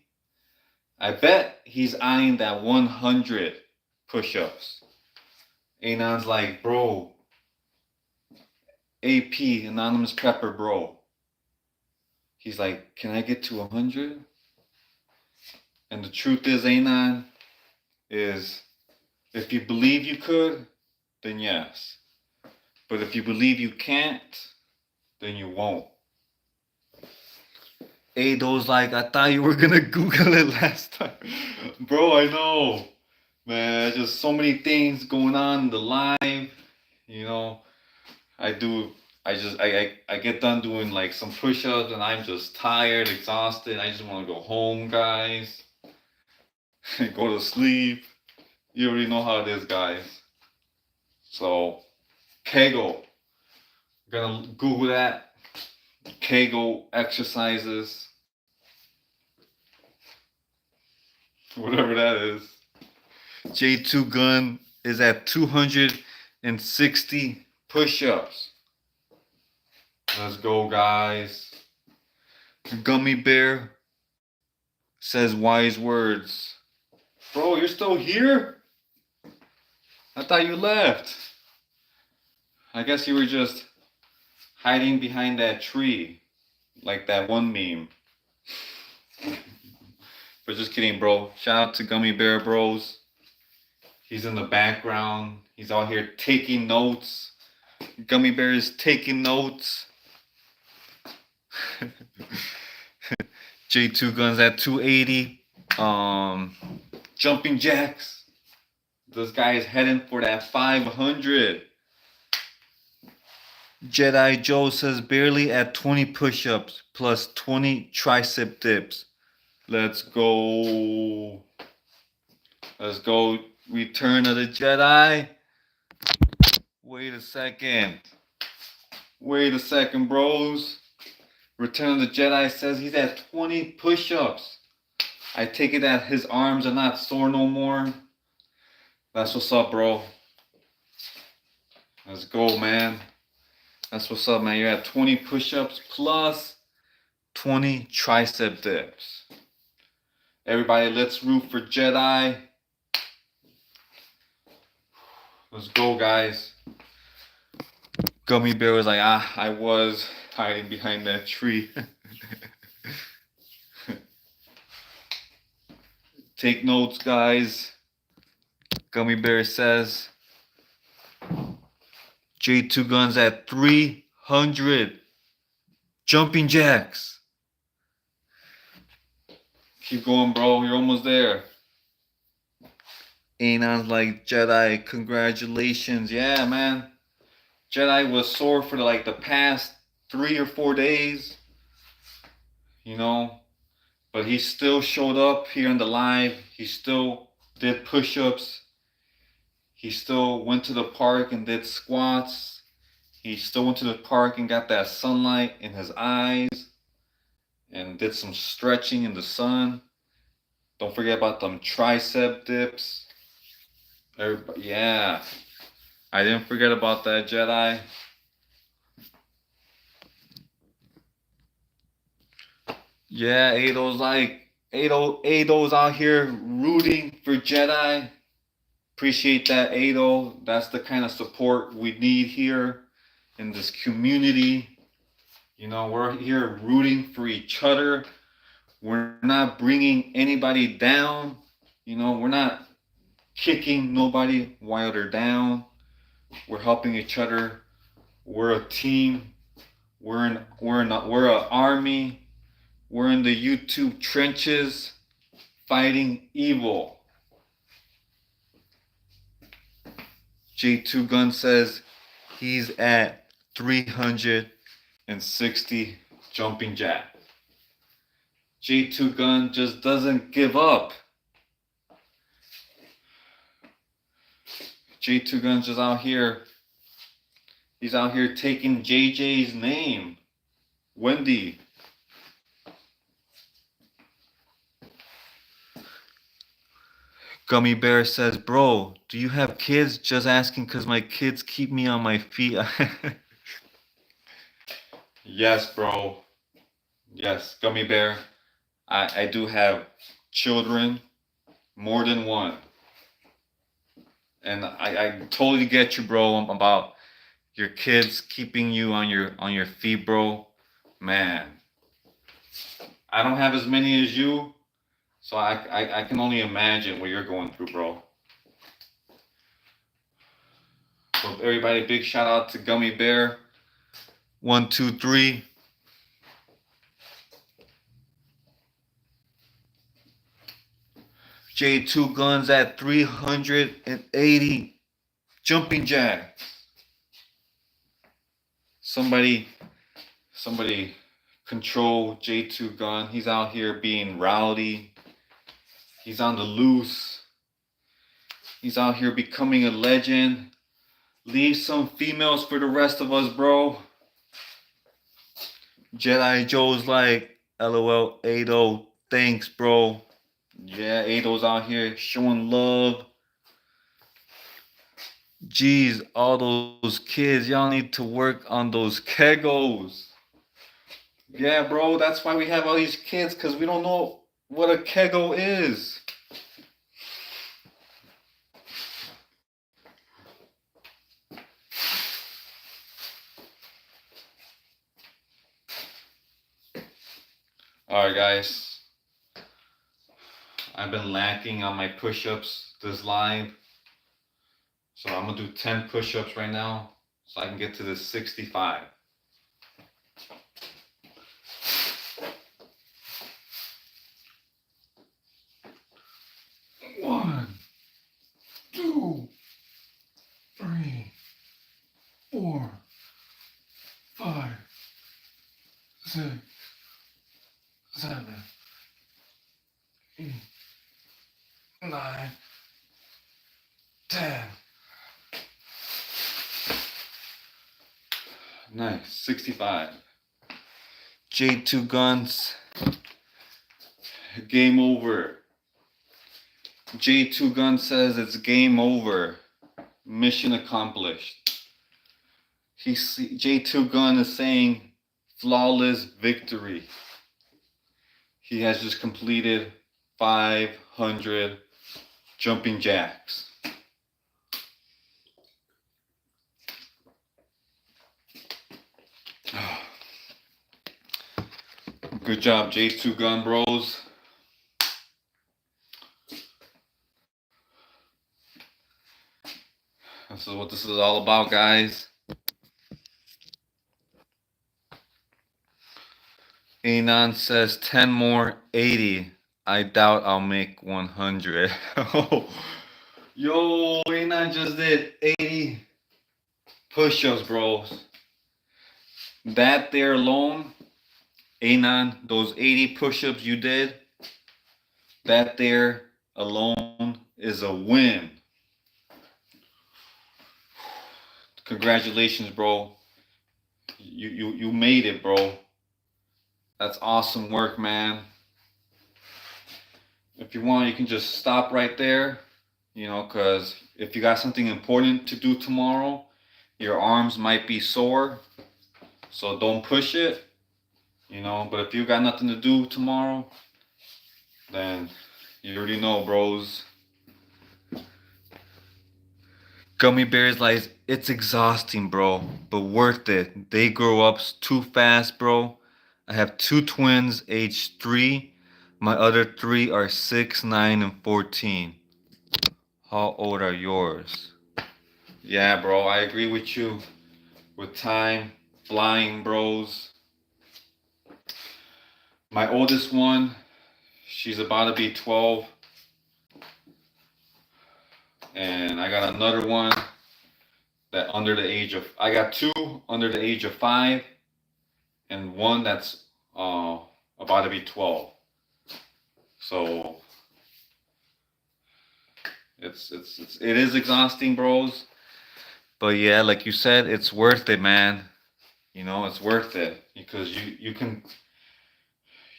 I bet he's eyeing that 100 push-ups. Anon's like, bro, AP, Anonymous Prepper, bro. He's like, can I get to 100? And the truth is, Anon, is if you believe you could, then yes. But if you believe you can't, then you won't. Ado's like, I thought you were gonna Google it last time. Bro, I know. Man, just so many things going on in the live. You know, I get done doing like some push-ups and I'm just tired, exhausted. I just want to go home, guys. Go to sleep. You already know how it is, guys. So, Kegel. Gonna Google that. Kegel exercises. Whatever that is. J2 Gun is at 260 push-ups. Let's go, guys. Gummy Bear says wise words. Bro, you're still here? I thought you left. I guess you were just hiding behind that tree, like that one meme. But just kidding, bro. Shout out to Gummy Bear Bros. He's in the background. He's out here taking notes. Gummy Bear is taking notes. J2 Guns at 280. Jumping jacks. This guy is heading for that 500. Jedi Joe says barely at 20 push-ups plus 20 tricep dips. Let's go. Let's go. Return of the Jedi. Wait a second. Wait a second, bros. Return of the Jedi says he's at 20 push-ups. I take it that his arms are not sore no more. That's what's up, bro. Let's go, man. That's what's up, man. You're at 20 push-ups plus 20 tricep dips. Everybody, let's root for Jedi. Let's go, guys. Gummy Bear was like, I was hiding behind that tree. Take notes, guys. Gummy Bear says J2 Guns at 300 jumping jacks. Keep going, bro. You're almost there. Anon's like, Jedi, congratulations. Yeah, man. Jedi was sore for the past 3 or 4 days. You know. But he still showed up here in the live. He still did push-ups. He still went to the park and did squats. He still went to the park and got that sunlight in his eyes and did some stretching in the sun. Don't forget about them tricep dips. Everybody, yeah. I didn't forget about that, Jedi. Yeah, Ado's out here rooting for Jedi. Appreciate that, Ado. That's the kind of support we need here in this community. You know, we're here rooting for each other. We're not bringing anybody down. You know, we're not kicking nobody while they're down. We're helping each other. We're a team. We're an army. We're in the YouTube trenches fighting evil. J2 Gun says he's at 360 jumping jack. J2 Gun just doesn't give up. J2 Gun's just out here. He's out here taking JJ's name. Wendy. Gummy Bear says, bro, do you have kids? Just asking because my kids keep me on my feet. Yes, bro. Yes, Gummy Bear. I do have children, more than one. And I totally get you, bro, about your kids keeping you on your feet, bro. Man. I don't have as many as you, so I can only imagine what you're going through, bro. So everybody, big shout out to Gummy Bear. 1, 2, 3. J2 Guns at 380 jumping jacks. Somebody control J2 Gun. He's out here being rowdy. He's on the loose. He's out here becoming a legend. Leave some females for the rest of us, bro. Jedi Joe's like, LOL, Ado, thanks, bro. Yeah, Ado's out here showing love. Jeez, all those kids, y'all need to work on those kegos. Yeah, bro, that's why we have all these kids, because we don't know what a kego is. Alright, guys. I've been lacking on my push-ups this live. So I'm going to do 10 push-ups right now so I can get to the 65. One, 2, 3, 4, 5, 6, 7, 8, 9, 10. Nice, 65. J2 Guns. Game over. J2 Gun says it's game over. Mission accomplished. J2 Gun is saying flawless victory. He has just completed 500 jumping jacks. Good job, J2 Gun Bros. This is what this is all about, guys. Anon says 10 more, 80. I doubt I'll make 100. Yo, Anon just did 80 push-ups, bros. That there alone, Anon, those 80 push-ups you did, that there alone is a win. Congratulations, bro. You made it, bro. That's awesome work, man. If you want, you can just stop right there, you know, because if you got something important to do tomorrow, your arms might be sore, so don't push it, you know. But if you got nothing to do tomorrow, then you already know, bros. Gummy Bears like, it's exhausting, bro, but worth it. They grow up too fast, bro. I have 2 twins, age 3. My other 3 are 6, 9, and 14. How old are yours? Yeah, bro, I agree with you. With time flying, bros. My oldest one, she's about to be 12. And I got another one that under the age of, I got 2 under the age of 5. And one that's uh, about to be 12. So it is exhausting, bros. But yeah, like you said, it's worth it, man. You know, it's worth it because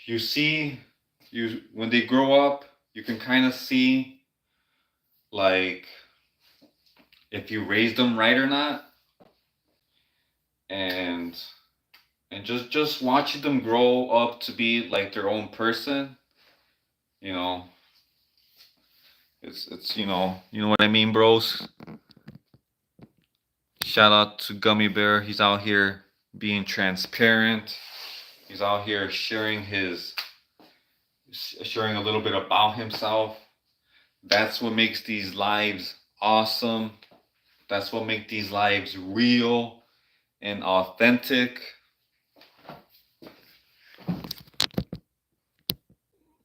you see you when they grow up, you can kind of see like if you raised them right or not, and just watching them grow up to be like their own person, you know, it's you know what I mean, bros. Shout out to Gummy Bear. He's out here being transparent. He's out here sharing a little bit about himself. That's what makes these lives awesome. That's what makes these lives real and authentic.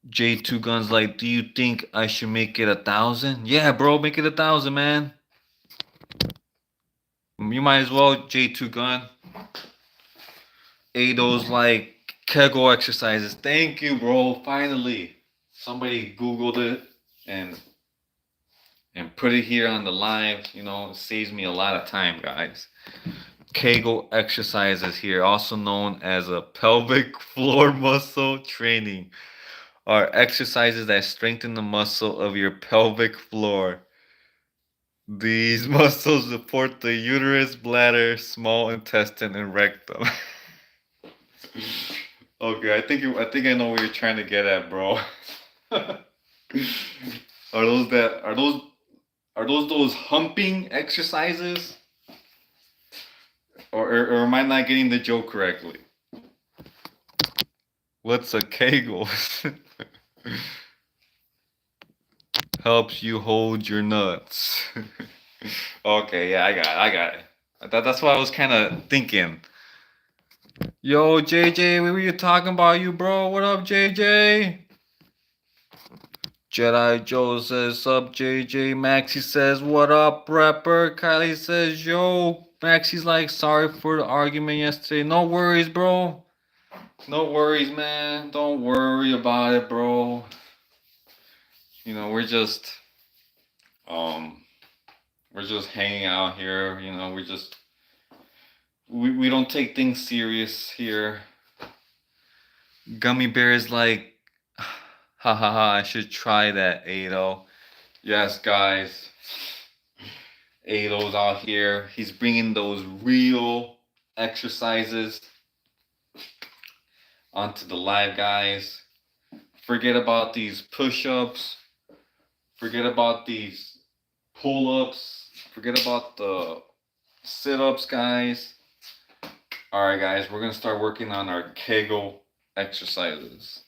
J2 Guns like, do you think I should make it 1,000? Yeah, bro, make it 1,000, man. You might as well, J2 Gun. Ado's like Kegel exercises. Thank you, bro. Finally, somebody Googled it and put it here on the live. You know, it saves me a lot of time, guys. Kegel exercises here, also known as a pelvic floor muscle training, are exercises that strengthen the muscle of your pelvic floor. These muscles support the uterus, bladder, small intestine, and rectum. Okay, I think I know what you're trying to get at, bro. Are those humping exercises? Or am I not getting the joke correctly? What's a Kegel? Helps you hold your nuts. Okay, yeah, I got it. That's what I was kind of thinking. Yo, JJ, what were you talking about, you bro? What up, JJ? Jedi Joe says, sup, JJ. Maxie says, what up, rapper? Kylie says, yo. Maxie's like, sorry for the argument yesterday. No worries, bro. No worries, man. Don't worry about it, bro. You know, um, we're just hanging out here. You know, we don't take things serious here. Gummy Bear is like, ha ha ha, I should try that, Ado. Yes, guys. Ado's out here. He's bringing those real exercises onto the live, guys. Forget about these push-ups. Forget about these pull-ups. Forget about the sit-ups, guys. All right, guys, we're gonna start working on our Kegel exercises.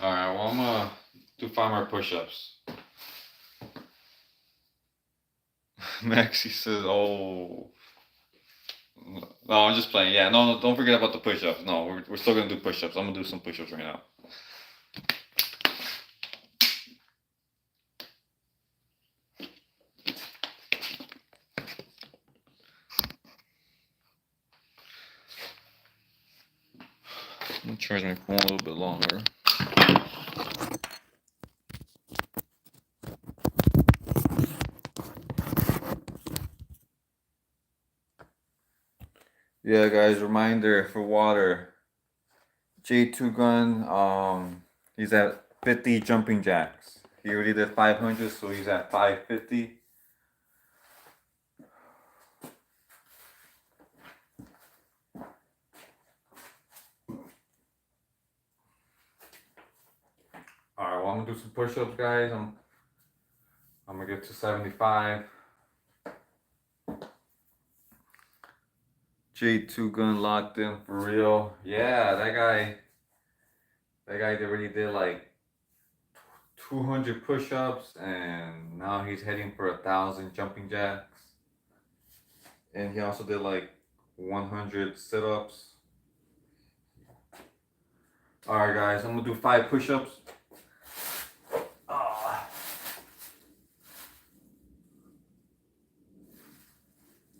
All right, well, I'm gonna do 5 more push-ups. Maxie says, oh. No, I'm just playing. Yeah, no, don't forget about the push-ups. No, we're still gonna do push-ups. I'm gonna do some push-ups right now. I'm gonna charge my phone a little bit longer. Yeah, guys, reminder for water. J2 Gun, he's at 50 jumping jacks. He already did 500, so he's at 550. Alright, well, I'm gonna do some push-ups, guys. I'm gonna get to 75. J2 Gun locked in for real. Yeah, that guy already did like 200 push-ups, and now he's heading for 1,000 jumping jacks. And he also did like 100 sit-ups. Alright, guys, I'm gonna do 5 push-ups.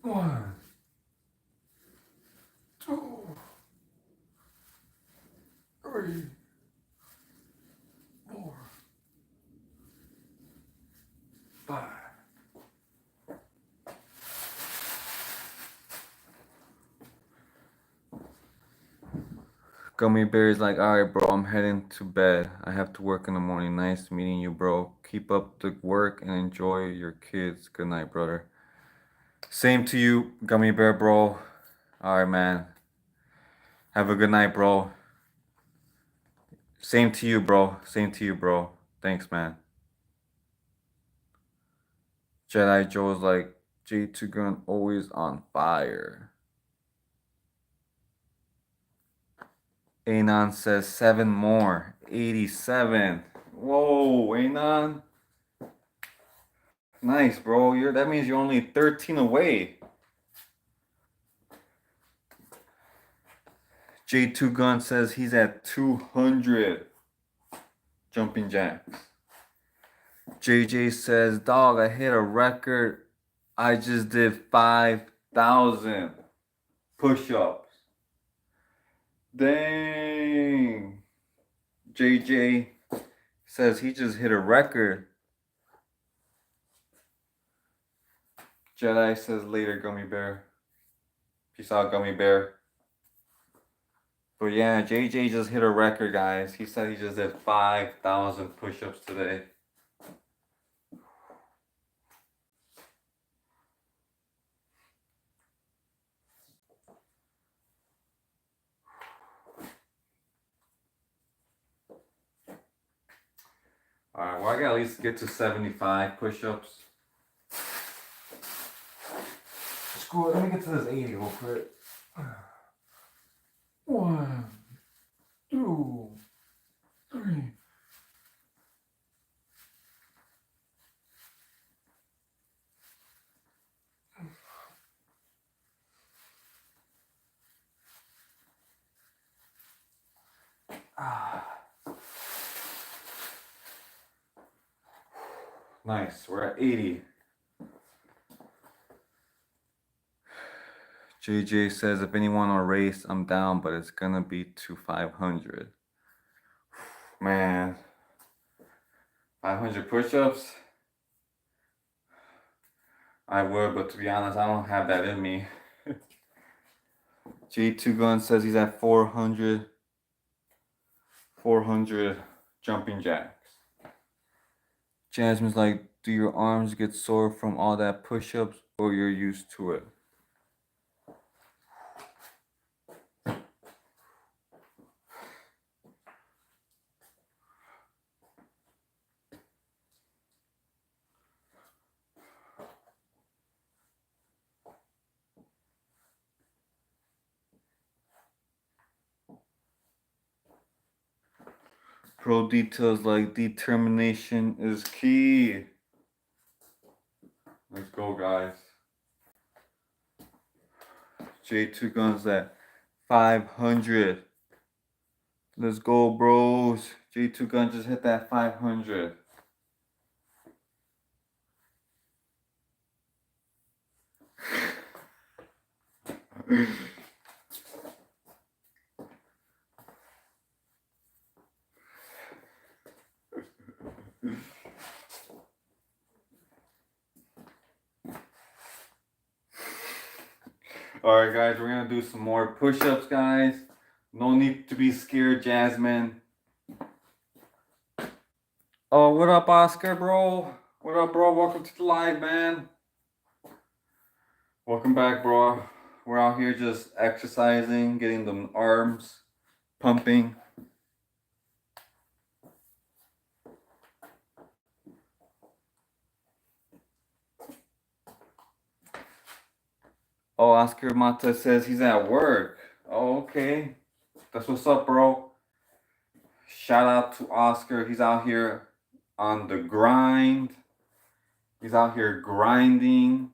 1, 2, 3, 4, 5. Gummy Bear's like, alright, bro, I'm heading to bed. I have to work in the morning. Nice meeting you, bro. Keep up the work and enjoy your kids. Good night, brother. Same to you, Gummy Bear, bro. Alright, man. Have a good night, bro. Same to you, bro. Same to you, bro. Thanks, man. Jedi Joe's like, J2 Gun always on fire. Anon says 7 more. 87. Whoa, Anon. Nice, bro. That means you're only 13 away. J2 Gun says he's at 200 jumping jacks. JJ says, dog, I hit a record. I just did 5,000 push-ups. Dang. JJ says he just hit a record. Jedi says later, Gummy Bear. Peace out, Gummy Bear. But yeah, JJ just hit a record, guys. He said he just did 5,000 push-ups today. Alright, well, I gotta at least get to 75 push-ups. Screw it, let me get to this 80 real quick. 1, 2, 3. Nice, we're at 80. JJ says, if anyone will race, I'm down, but it's gonna be to 500. Man, 500 push-ups? I would, but to be honest, I don't have that in me. J2 Gun says he's at 400 jumping jacks. Jasmine's like, do your arms get sore from all that push-ups, or you're used to it? Pro Details like, determination is key. Let's go, guys. J2 Guns at 500. Let's go, bros. J2 Gun just hit that 500. Alright, guys, we're gonna do some more push-ups, guys. No need to be scared, Jasmine. Oh, what up, Oscar, bro? What up, bro? Welcome to the live, man. Welcome back, bro. We're out here just exercising, getting the arms pumping. Oh, Oscar Mata says he's at work. Oh, okay. That's what's up, bro. Shout out to Oscar. He's out here on the grind. He's out here grinding.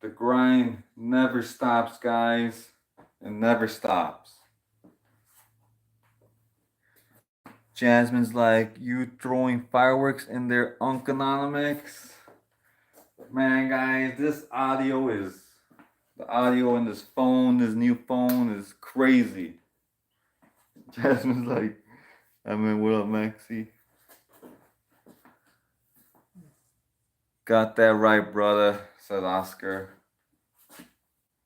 The grind never stops, guys. It never stops. Jasmine's like, you throwing fireworks in their Uncanonics? Man, guys, this audio is The audio in this phone, this new phone, is crazy. Jasmine's like, what up, Maxie? Got that right, brother, said Oscar.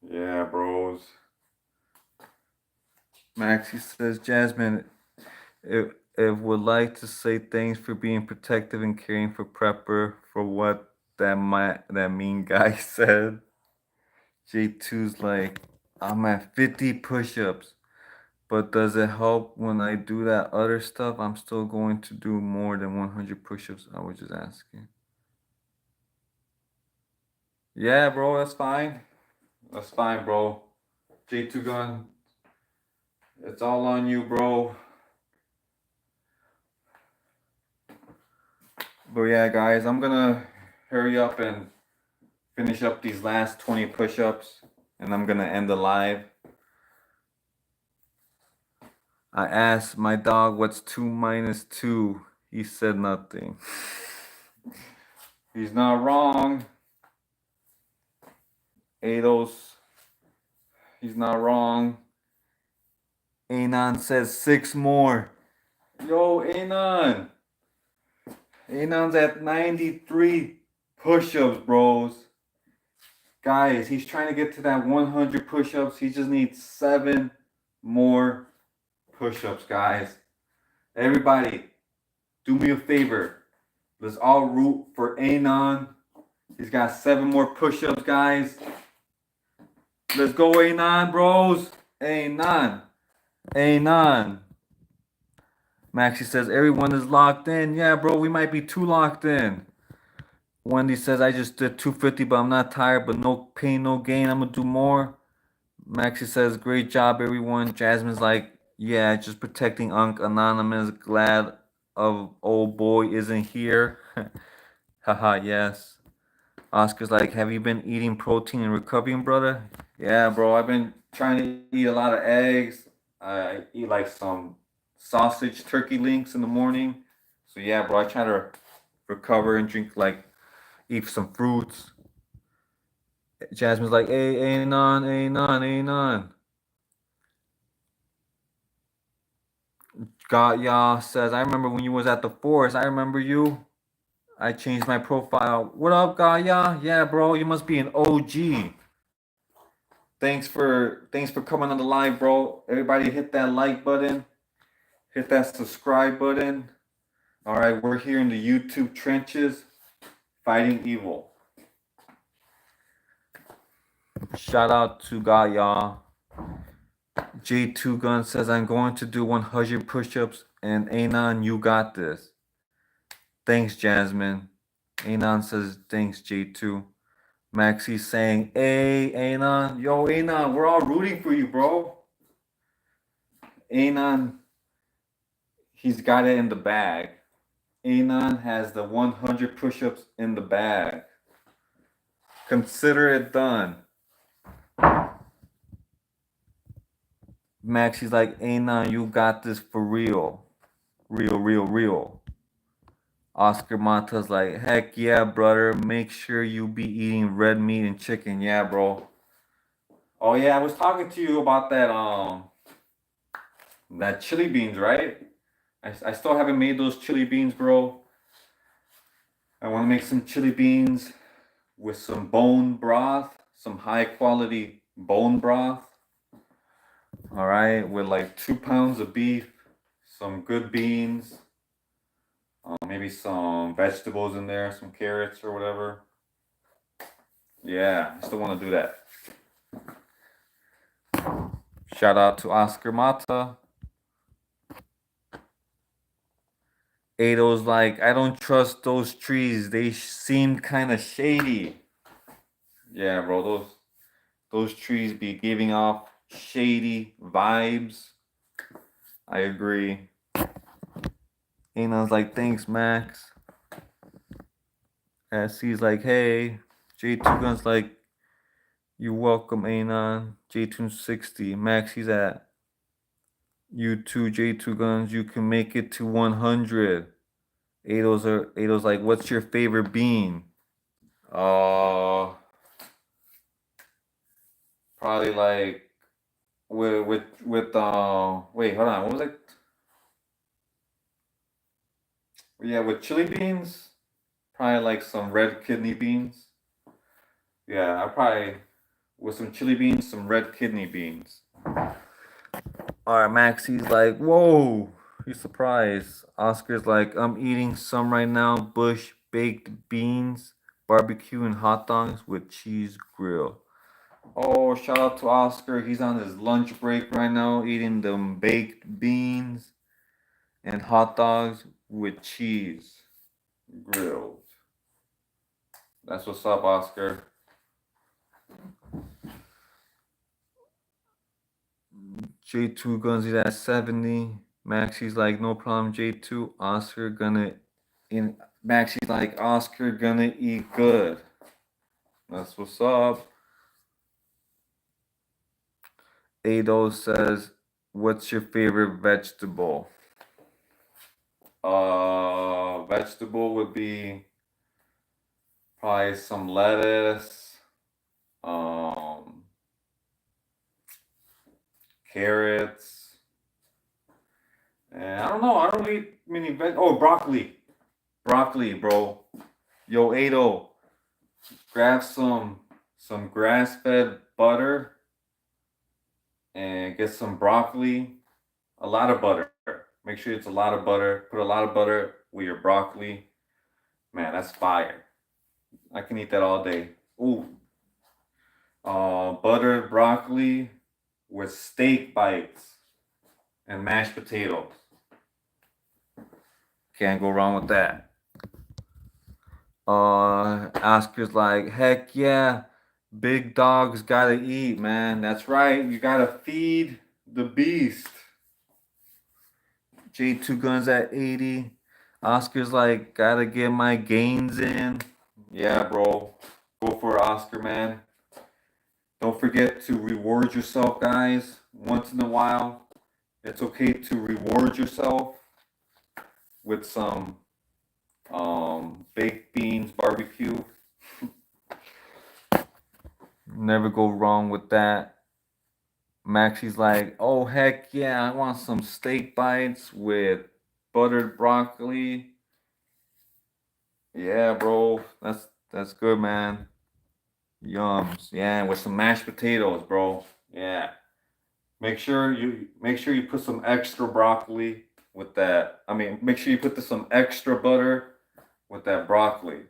Yeah, bros. Maxie says, Jasmine, if would like to say thanks for being protective and caring for Prepper for what that mean guy said. J2's like, I'm at 50 push-ups, but does it help when I do that other stuff? I'm still going to do more than 100 push-ups. I was just asking. Yeah, bro, that's fine. That's fine, bro. J2 gun, it's all on you, bro. But yeah, guys, I'm gonna hurry up and finish up these last 20 push-ups, and I'm gonna end the live. I asked my dog what's 2 minus 2. He said nothing. He's not wrong. Ados, he's not wrong. Anon says 6 more. Yo, Anon. Anon's at 93 push-ups, bros. Guys, he's trying to get to that 100 push-ups. He just needs 7 more push-ups, guys. Everybody, do me a favor. Let's all root for Anon. He's got 7 more push-ups, guys. Let's go, Anon, bros. Anon. Anon. Maxie says, everyone is locked in. Yeah, bro, we might be too locked in. Wendy says, I just did 250, but I'm not tired, but no pain, no gain. I'm going to do more. Maxie says, great job, everyone. Jasmine's like, yeah, just protecting Unc Anonymous. Glad of old boy isn't here. Haha, yes. Oscar's like, have you been eating protein and recovering, brother? Yeah, bro, I've been trying to eat a lot of eggs. I eat like some sausage turkey links in the morning. So yeah, bro, I try to recover and drink, like, eat some fruits. Jasmine's like, hey, Anon, Anon, Anon. God, y'all says, I remember when you was at the forest. I remember you. I changed my profile. What up, Gaia? Yeah, bro, you must be an OG. Thanks for coming on the live, bro. Everybody hit that like button. Hit that subscribe button. All right, we're here in the YouTube trenches fighting evil. Shout out to Gaia. J2 Gun says, I'm going to do 100 push-ups, and Anon, you got this. Thanks, Jasmine. Anon says, thanks, J2. Maxie's saying, hey, Anon. Yo, Anon, we're all rooting for you, bro. Anon, he's got it in the bag. Anon has the 100 push-ups in the bag. Consider it done. Maxie's like, Anon, you got this for real. Real. Oscar Mata's like, heck yeah, brother. Make sure you be eating red meat and chicken. Yeah, bro. Oh yeah, I was talking to you about that chili beans, right? I still haven't made those chili beans, bro. I want to make some chili beans with some bone broth, some high quality bone broth. All right, with like 2 pounds of beef, some good beans, maybe some vegetables in there, some carrots or whatever. Yeah, I still want to do that. Shout out to Oscar Mata. Ado's like, I don't trust those trees. They seem kind of shady. Yeah, bro, those trees be giving off shady vibes. I agree. Anon's like, thanks, Max. SC's like, hey. J2 Gun's like, you're welcome, Anon. J260. Max, he's at you too, J2 Guns. You can make it to 100. Ado's like, what's your favorite bean? Probably like with wait, hold on, what was it? Yeah, with chili beans, probably like some red kidney beans. Yeah, I probably with some chili beans, some red kidney beans. All right, Maxie's like, whoa, he's surprised. Oscar's like, I'm eating some right now. Bush baked beans, barbecue, and hot dogs with cheese grill. Oh, shout out to Oscar. He's on his lunch break right now, eating them baked beans and hot dogs with cheese grilled. That's what's up, Oscar. J2 Guns is at 70. Maxie's like, no problem, J2. Oscar gonna in Maxie's like, Oscar gonna eat good. That's what's up. Ado says, what's your favorite vegetable? Vegetable would be probably some lettuce, um, carrots, and I don't know. I don't eat many veg. Oh, broccoli, bro. Yo, Ado, grab some grass-fed butter and get some broccoli. A lot of butter. Make sure it's a lot of butter. Put a lot of butter with your broccoli. Man, that's fire. I can eat that all day. Ooh. Buttered broccoli with steak bites and mashed potatoes. Can't go wrong with that. Oscar's like, heck yeah, big dogs gotta eat, man. That's right. You gotta feed the beast. J2 Guns at 80. Oscar's like, gotta get my gains in. Yeah, bro. Go for it, Oscar, man. Don't forget to reward yourself, guys. Once in a while, it's okay to reward yourself with some baked beans barbecue. Never go wrong with that. Maxie's like, oh heck yeah, I want some steak bites with buttered broccoli. Yeah, bro, that's good, man. Yums, yeah, with some mashed potatoes, bro. Yeah. Make sure you put some extra broccoli with that. I mean, make sure you put some extra butter with that broccoli.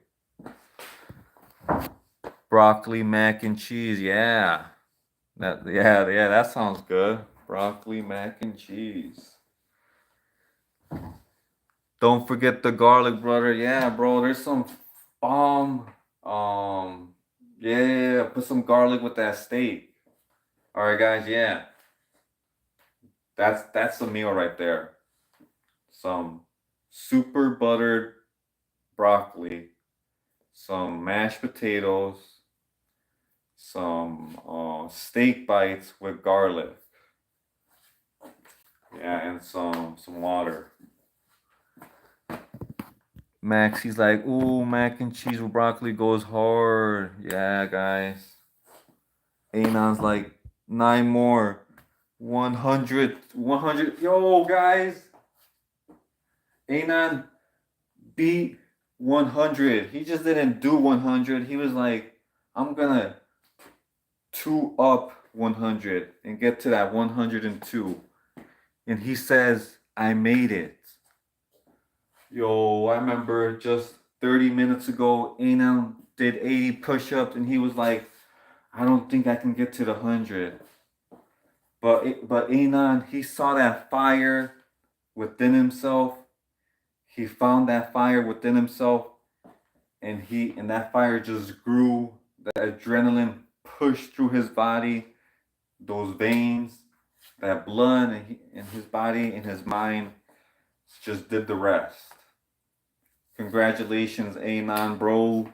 Broccoli mac and cheese, yeah. That sounds good. Broccoli mac and cheese. Don't forget the garlic butter. Yeah, bro. There's some bomb. Yeah. Put some garlic with that steak. All right, guys. Yeah, that's the meal right there. Some super buttered broccoli, some mashed potatoes, some steak bites with garlic. Yeah, and some water. Max, he's like, ooh, mac and cheese with broccoli goes hard. Yeah, guys. Anon's like, 9 more. 100. 100. Yo, guys. Anon beat 100. He just didn't do 100. He was like, I'm gonna 2 up 100 and get to that 102. And he says, I made it. Yo, I remember just 30 minutes ago, Anon did 80 push-ups and he was like, I don't think I can get to the 100. But Anon, he saw that fire within himself. He found that fire within himself and that fire just grew. The adrenaline pushed through his body, those veins, that blood in his body, in his mind, just did the rest. Congratulations, Anon, bro.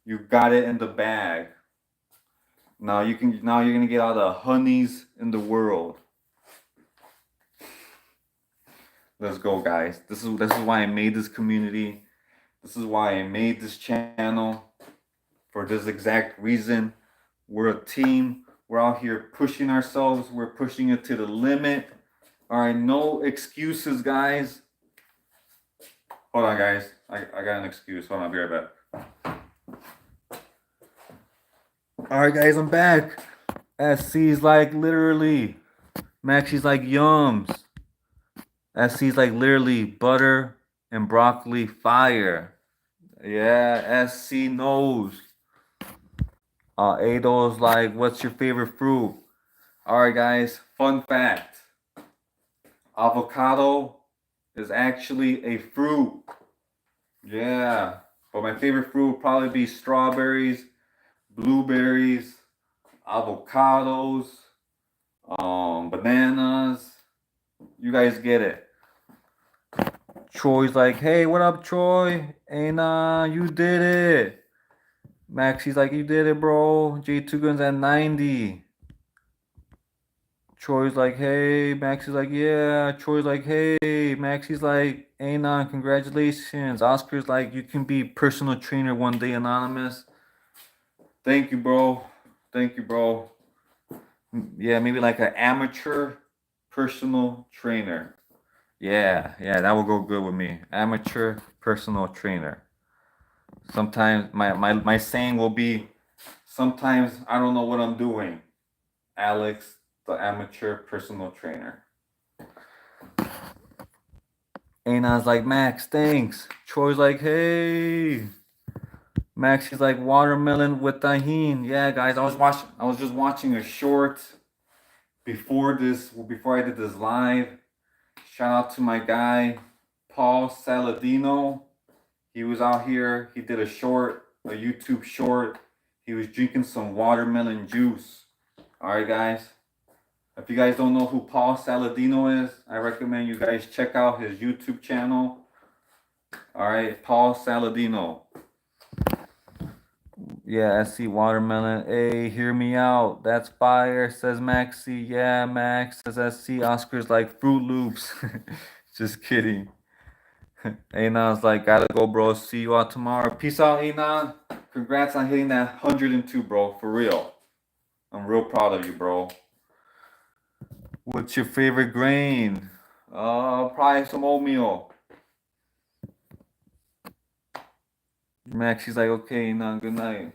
You got it in the bag. Now you're gonna get all the honeys in the world. Let's go, guys. This is why I made this community. This is why I made this channel. For this exact reason. We're a team. We're out here pushing ourselves. We're pushing it to the limit. All right, no excuses, guys. Hold on, guys. I got an excuse. Hold on, I'll be right back. All right, guys, I'm back. SC's like literally. Maxi's like yums. SC's like literally butter and broccoli fire. Yeah, SC knows. Ado's like, what's your favorite fruit? All right, guys. Fun fact: avocado is actually a fruit. Yeah, but my favorite fruit would probably be strawberries, blueberries, avocados, bananas. You guys get it. Troy's like, hey, what up, Troy? Hey, nah, you did it. Maxi's like, you did it, bro. J2 Guns at 90. Troy's like, hey. Maxi's like, yeah. Troy's like, hey. Maxi's like, hey, nah, congratulations. Oscar's like, you can be personal trainer one day, anonymous. Thank you, bro. Thank you, bro. Yeah, maybe like an amateur personal trainer. Yeah, that will go good with me. Amateur personal trainer. Sometimes my saying will be, sometimes I don't know what I'm doing. Alex, the amateur personal trainer. Anon's like, Max, thanks. Troy's like, hey. Max, he's like, watermelon with tahini. Yeah, guys, I was just watching a short before I did this live. Shout out to my guy, Paul Saladino. He was out here. He did a YouTube short. He was drinking some watermelon juice. All right, guys. If you guys don't know who Paul Saladino is, I recommend you guys check out his YouTube channel. All right, Paul Saladino. Yeah, SC watermelon. Hey, hear me out. That's fire, says Maxi. Yeah, Max, says SC. Oscar's like Fruit Loops. Just kidding. Anon's like, gotta go, bro. See you all tomorrow. Peace out, Anon. Congrats on hitting that 102, bro. For real. I'm real proud of you, bro. What's your favorite grain? Probably some oatmeal. Max, she's like, okay, Anon, good night.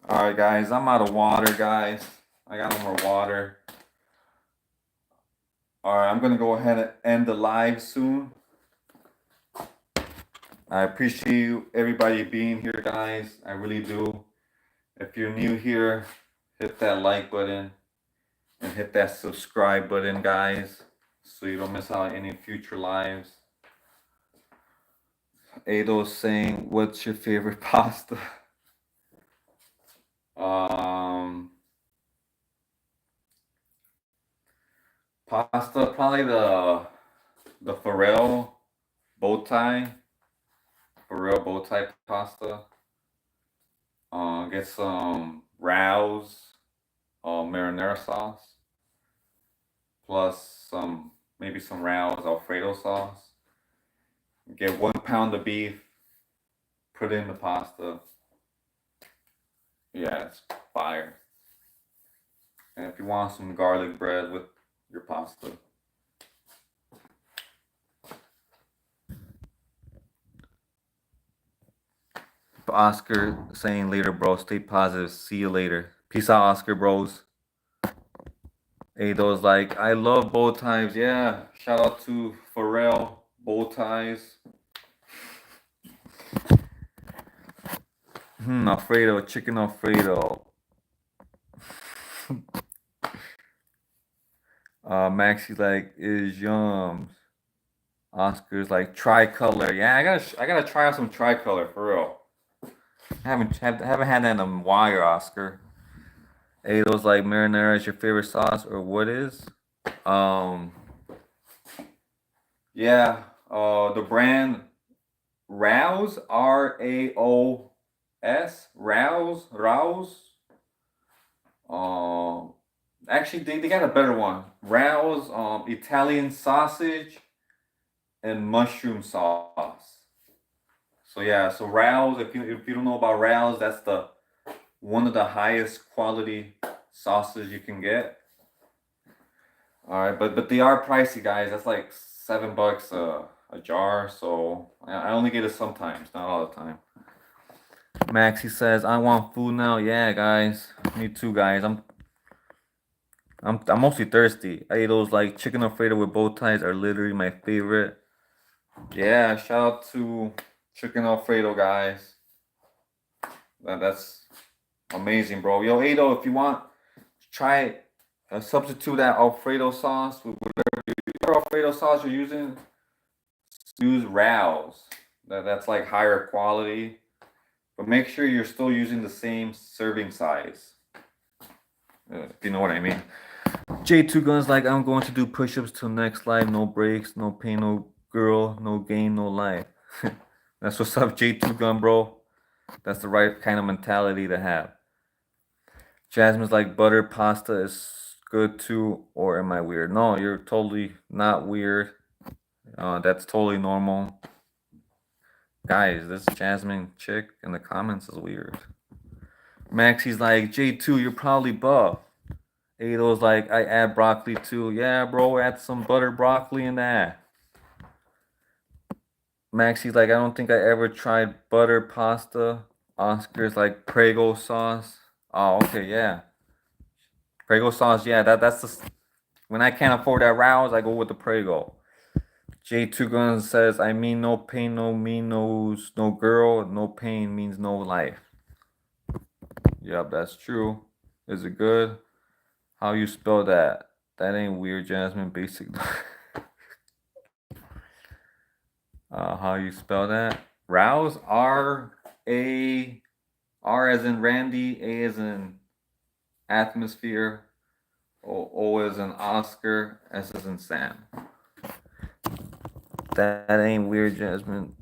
Alright, guys, I'm out of water, guys. I got no more water. Alright, I'm gonna go ahead and end the live soon. I appreciate you, everybody being here, guys. I really do. If you're new here, hit that like button and hit that subscribe button, guys, so you don't miss out on any future lives. Ado's saying, what's your favorite pasta? Pasta, probably the Pharrell bow tie pasta. Get some Rouse marinara sauce, plus maybe some Rouse Alfredo sauce. Get 1 pound of beef, put it in the pasta. Yeah, it's fire. And if you want some garlic bread with your pasta. Oscar saying later, bro. Stay positive. See you later. Peace out, Oscar, bros. Ado's like, I love bow ties. Yeah. Shout out to Pharrell bow ties. Alfredo, chicken Alfredo. Maxie's like, is yums. Oscar's like, tricolor. Yeah, I gotta try out some tricolor for real. Haven't had that in a while, Oscar. Ado's like, marinara is your favorite sauce, or what is? Yeah. The brand Rouse, Raos, Rouse. Actually, they got a better one. Rouse, Italian sausage and mushroom sauce. So yeah, so Rao's, if you don't know about Rao's, that's the one of the highest quality sauces you can get. All right, but they are pricey, guys. That's like $7 a jar. So I only get it sometimes, not all the time. Maxie says, "I want food now." Yeah, guys, me too, guys. I'm mostly thirsty. I ate those like chicken Alfredo with bow ties are literally my favorite. Yeah, shout out to chicken Alfredo, guys. That's amazing, bro. Yo, Ado, if you want, try substitute that Alfredo sauce with whatever Alfredo sauce you're using. Use Rao's. That's like higher quality, but make sure you're still using the same serving size. If you know what I mean. J2 Guns like I'm going to do push-ups till next life. No breaks, no pain, no girl, no gain, no life. That's what's up, J2 Gun, bro. That's the right kind of mentality to have. Jasmine's like butter pasta is good too, or am I weird? No, you're totally not weird. That's totally normal. Guys, this Jasmine chick in the comments is weird. Maxie's like, J2, you're probably buff. Ado's like, I add broccoli too. Yeah, bro, add some butter broccoli in that. Maxie's like, I don't think I ever tried butter pasta. Oscar's like, Prego sauce. Oh, okay, yeah. Prego sauce, yeah, that's the... When I can't afford that Rouse, I go with the Prego. J2 Guns says, I mean no pain, no me, no girl, no pain means no life. Yep, that's true. Is it good? How you spell that? That ain't weird, Jasmine. Basic. How you spell that? Rouse, R-A, R as in Randy, A as in atmosphere, O as in Oscar, S as in Sam. That ain't weird, Jasmine.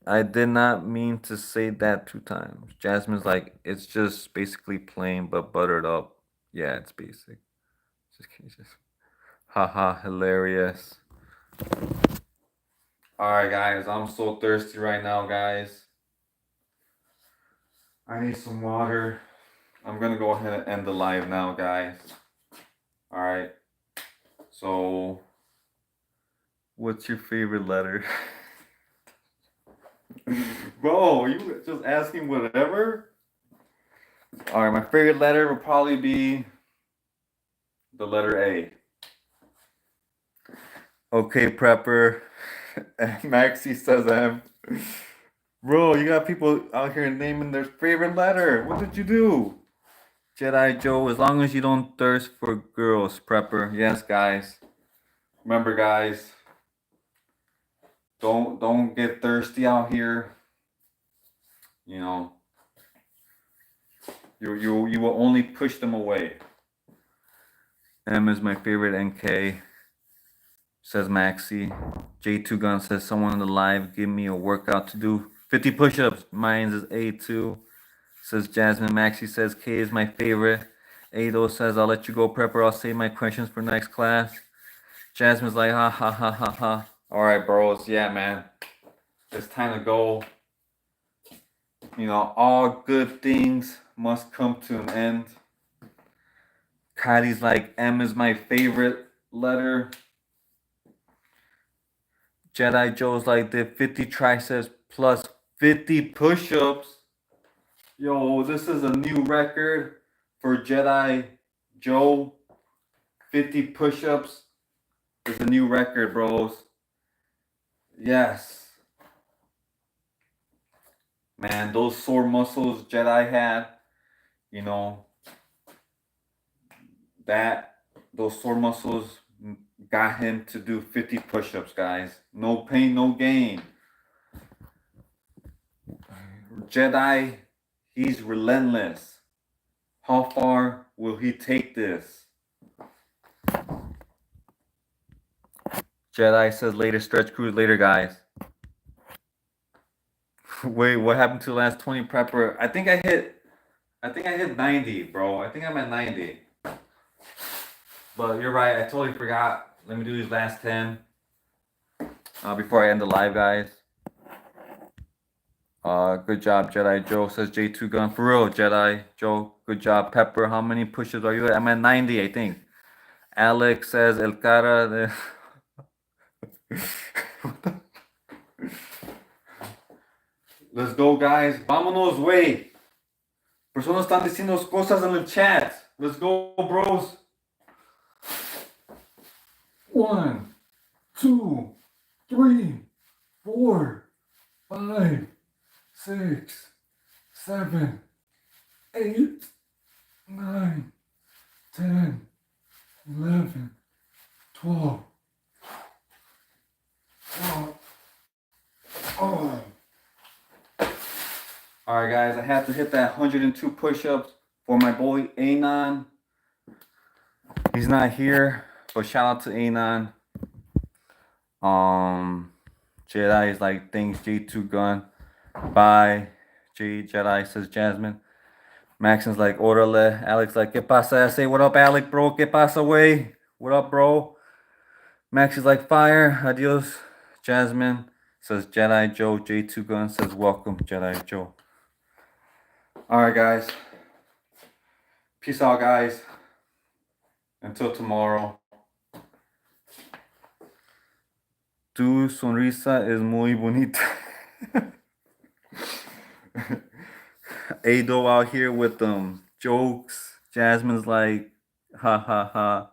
I did not mean to say that 2 times. Jasmine's like, it's just basically plain but buttered up. Yeah, it's basic. Just haha, hilarious. Alright, guys, I'm so thirsty right now, guys. I need some water. I'm gonna go ahead and end the live now, guys. Alright. So, what's your favorite letter? Bro, you just asking whatever? Alright, my favorite letter would probably be the letter A. Okay, prepper. Maxie says M. Bro, you got people out here naming their favorite letter. What did you do? Jedi Joe, as long as you don't thirst for girls, prepper. Yes, guys. Remember, guys, don't get thirsty out here. You know, you will only push them away. M is my favorite NK, says Maxie. J2 Gun says someone in the live give me a workout to do 50 push-ups. Mine is A2, says Jasmine. Maxie says K is my favorite. Ado says I'll let you go, prepper. I'll save my questions for next class. Jasmine's like ha ha ha ha ha. All right, bros. Yeah, man. It's time to go. You know, all good things must come to an end. Kylie's like, M is my favorite letter. Jedi Joe's like, did 50 triceps plus 50 push-ups. Yo, this is a new record for Jedi Joe. 50 push-ups is a new record, bros. Yes. Man, those sore muscles Jedi had, you know, those sore muscles got him to do 50 push-ups, guys. No pain, no gain. Jedi, he's relentless. How far will he take this? Jedi says later, stretch cruise later, guys. Wait, what happened to the last 20 prepper? I think I hit 90, bro. I think I'm at 90. But you're right, I totally forgot. Let me do these last 10 before I end the live, guys. Good job, Jedi Joe, says J2 Gun. For real, Jedi Joe. Good job, Pepper. How many pushes are you at? I'm at 90, I think. Alex says El Cara de... Let's go, guys. Vámonos, güey. Personas están diciendo cosas en el chat. Let's go, bros. 1, 2, 3, 4, 5, 6, 7, 8, 9, 10, 11, 12. Oh. Alright, guys, I have to hit that 102 push-ups for my boy Anon. He's not here, but shout out to Anon. Jedi is like, thanks, J2 Gun. Bye. Jedi says Jasmine. Maxon's like, orale. Alex like, ¿qué pasa? I say, what up, Alec, bro? ¿Qué pasa, way? What up, bro? Max is like, fire. Adios. Jasmine says Jedi Joe. J2 Gun says, welcome, Jedi Joe. Alright, guys. Peace out, guys. Until tomorrow. Tu sonrisa es muy bonita. Ado out here with jokes. Jasmine's like, ha ha ha.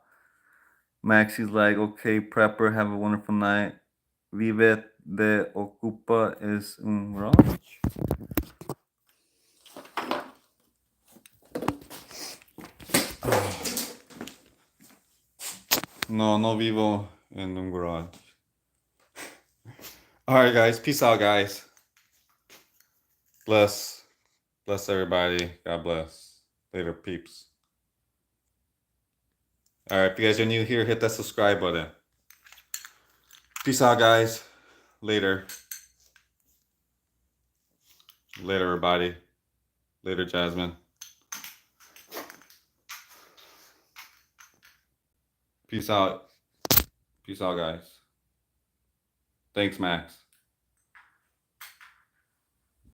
Maxi's like, okay, prepper, have a wonderful night. Vive de ocupa es un ranch. No, no vivo en un garage. Alright, guys. Peace out, guys. Bless everybody. God bless. Later, peeps. Alright, if you guys are new here, hit that subscribe button. Peace out, guys. Later. Later, everybody. Later, Jasmine. Peace out. Peace out, guys. Thanks, Max.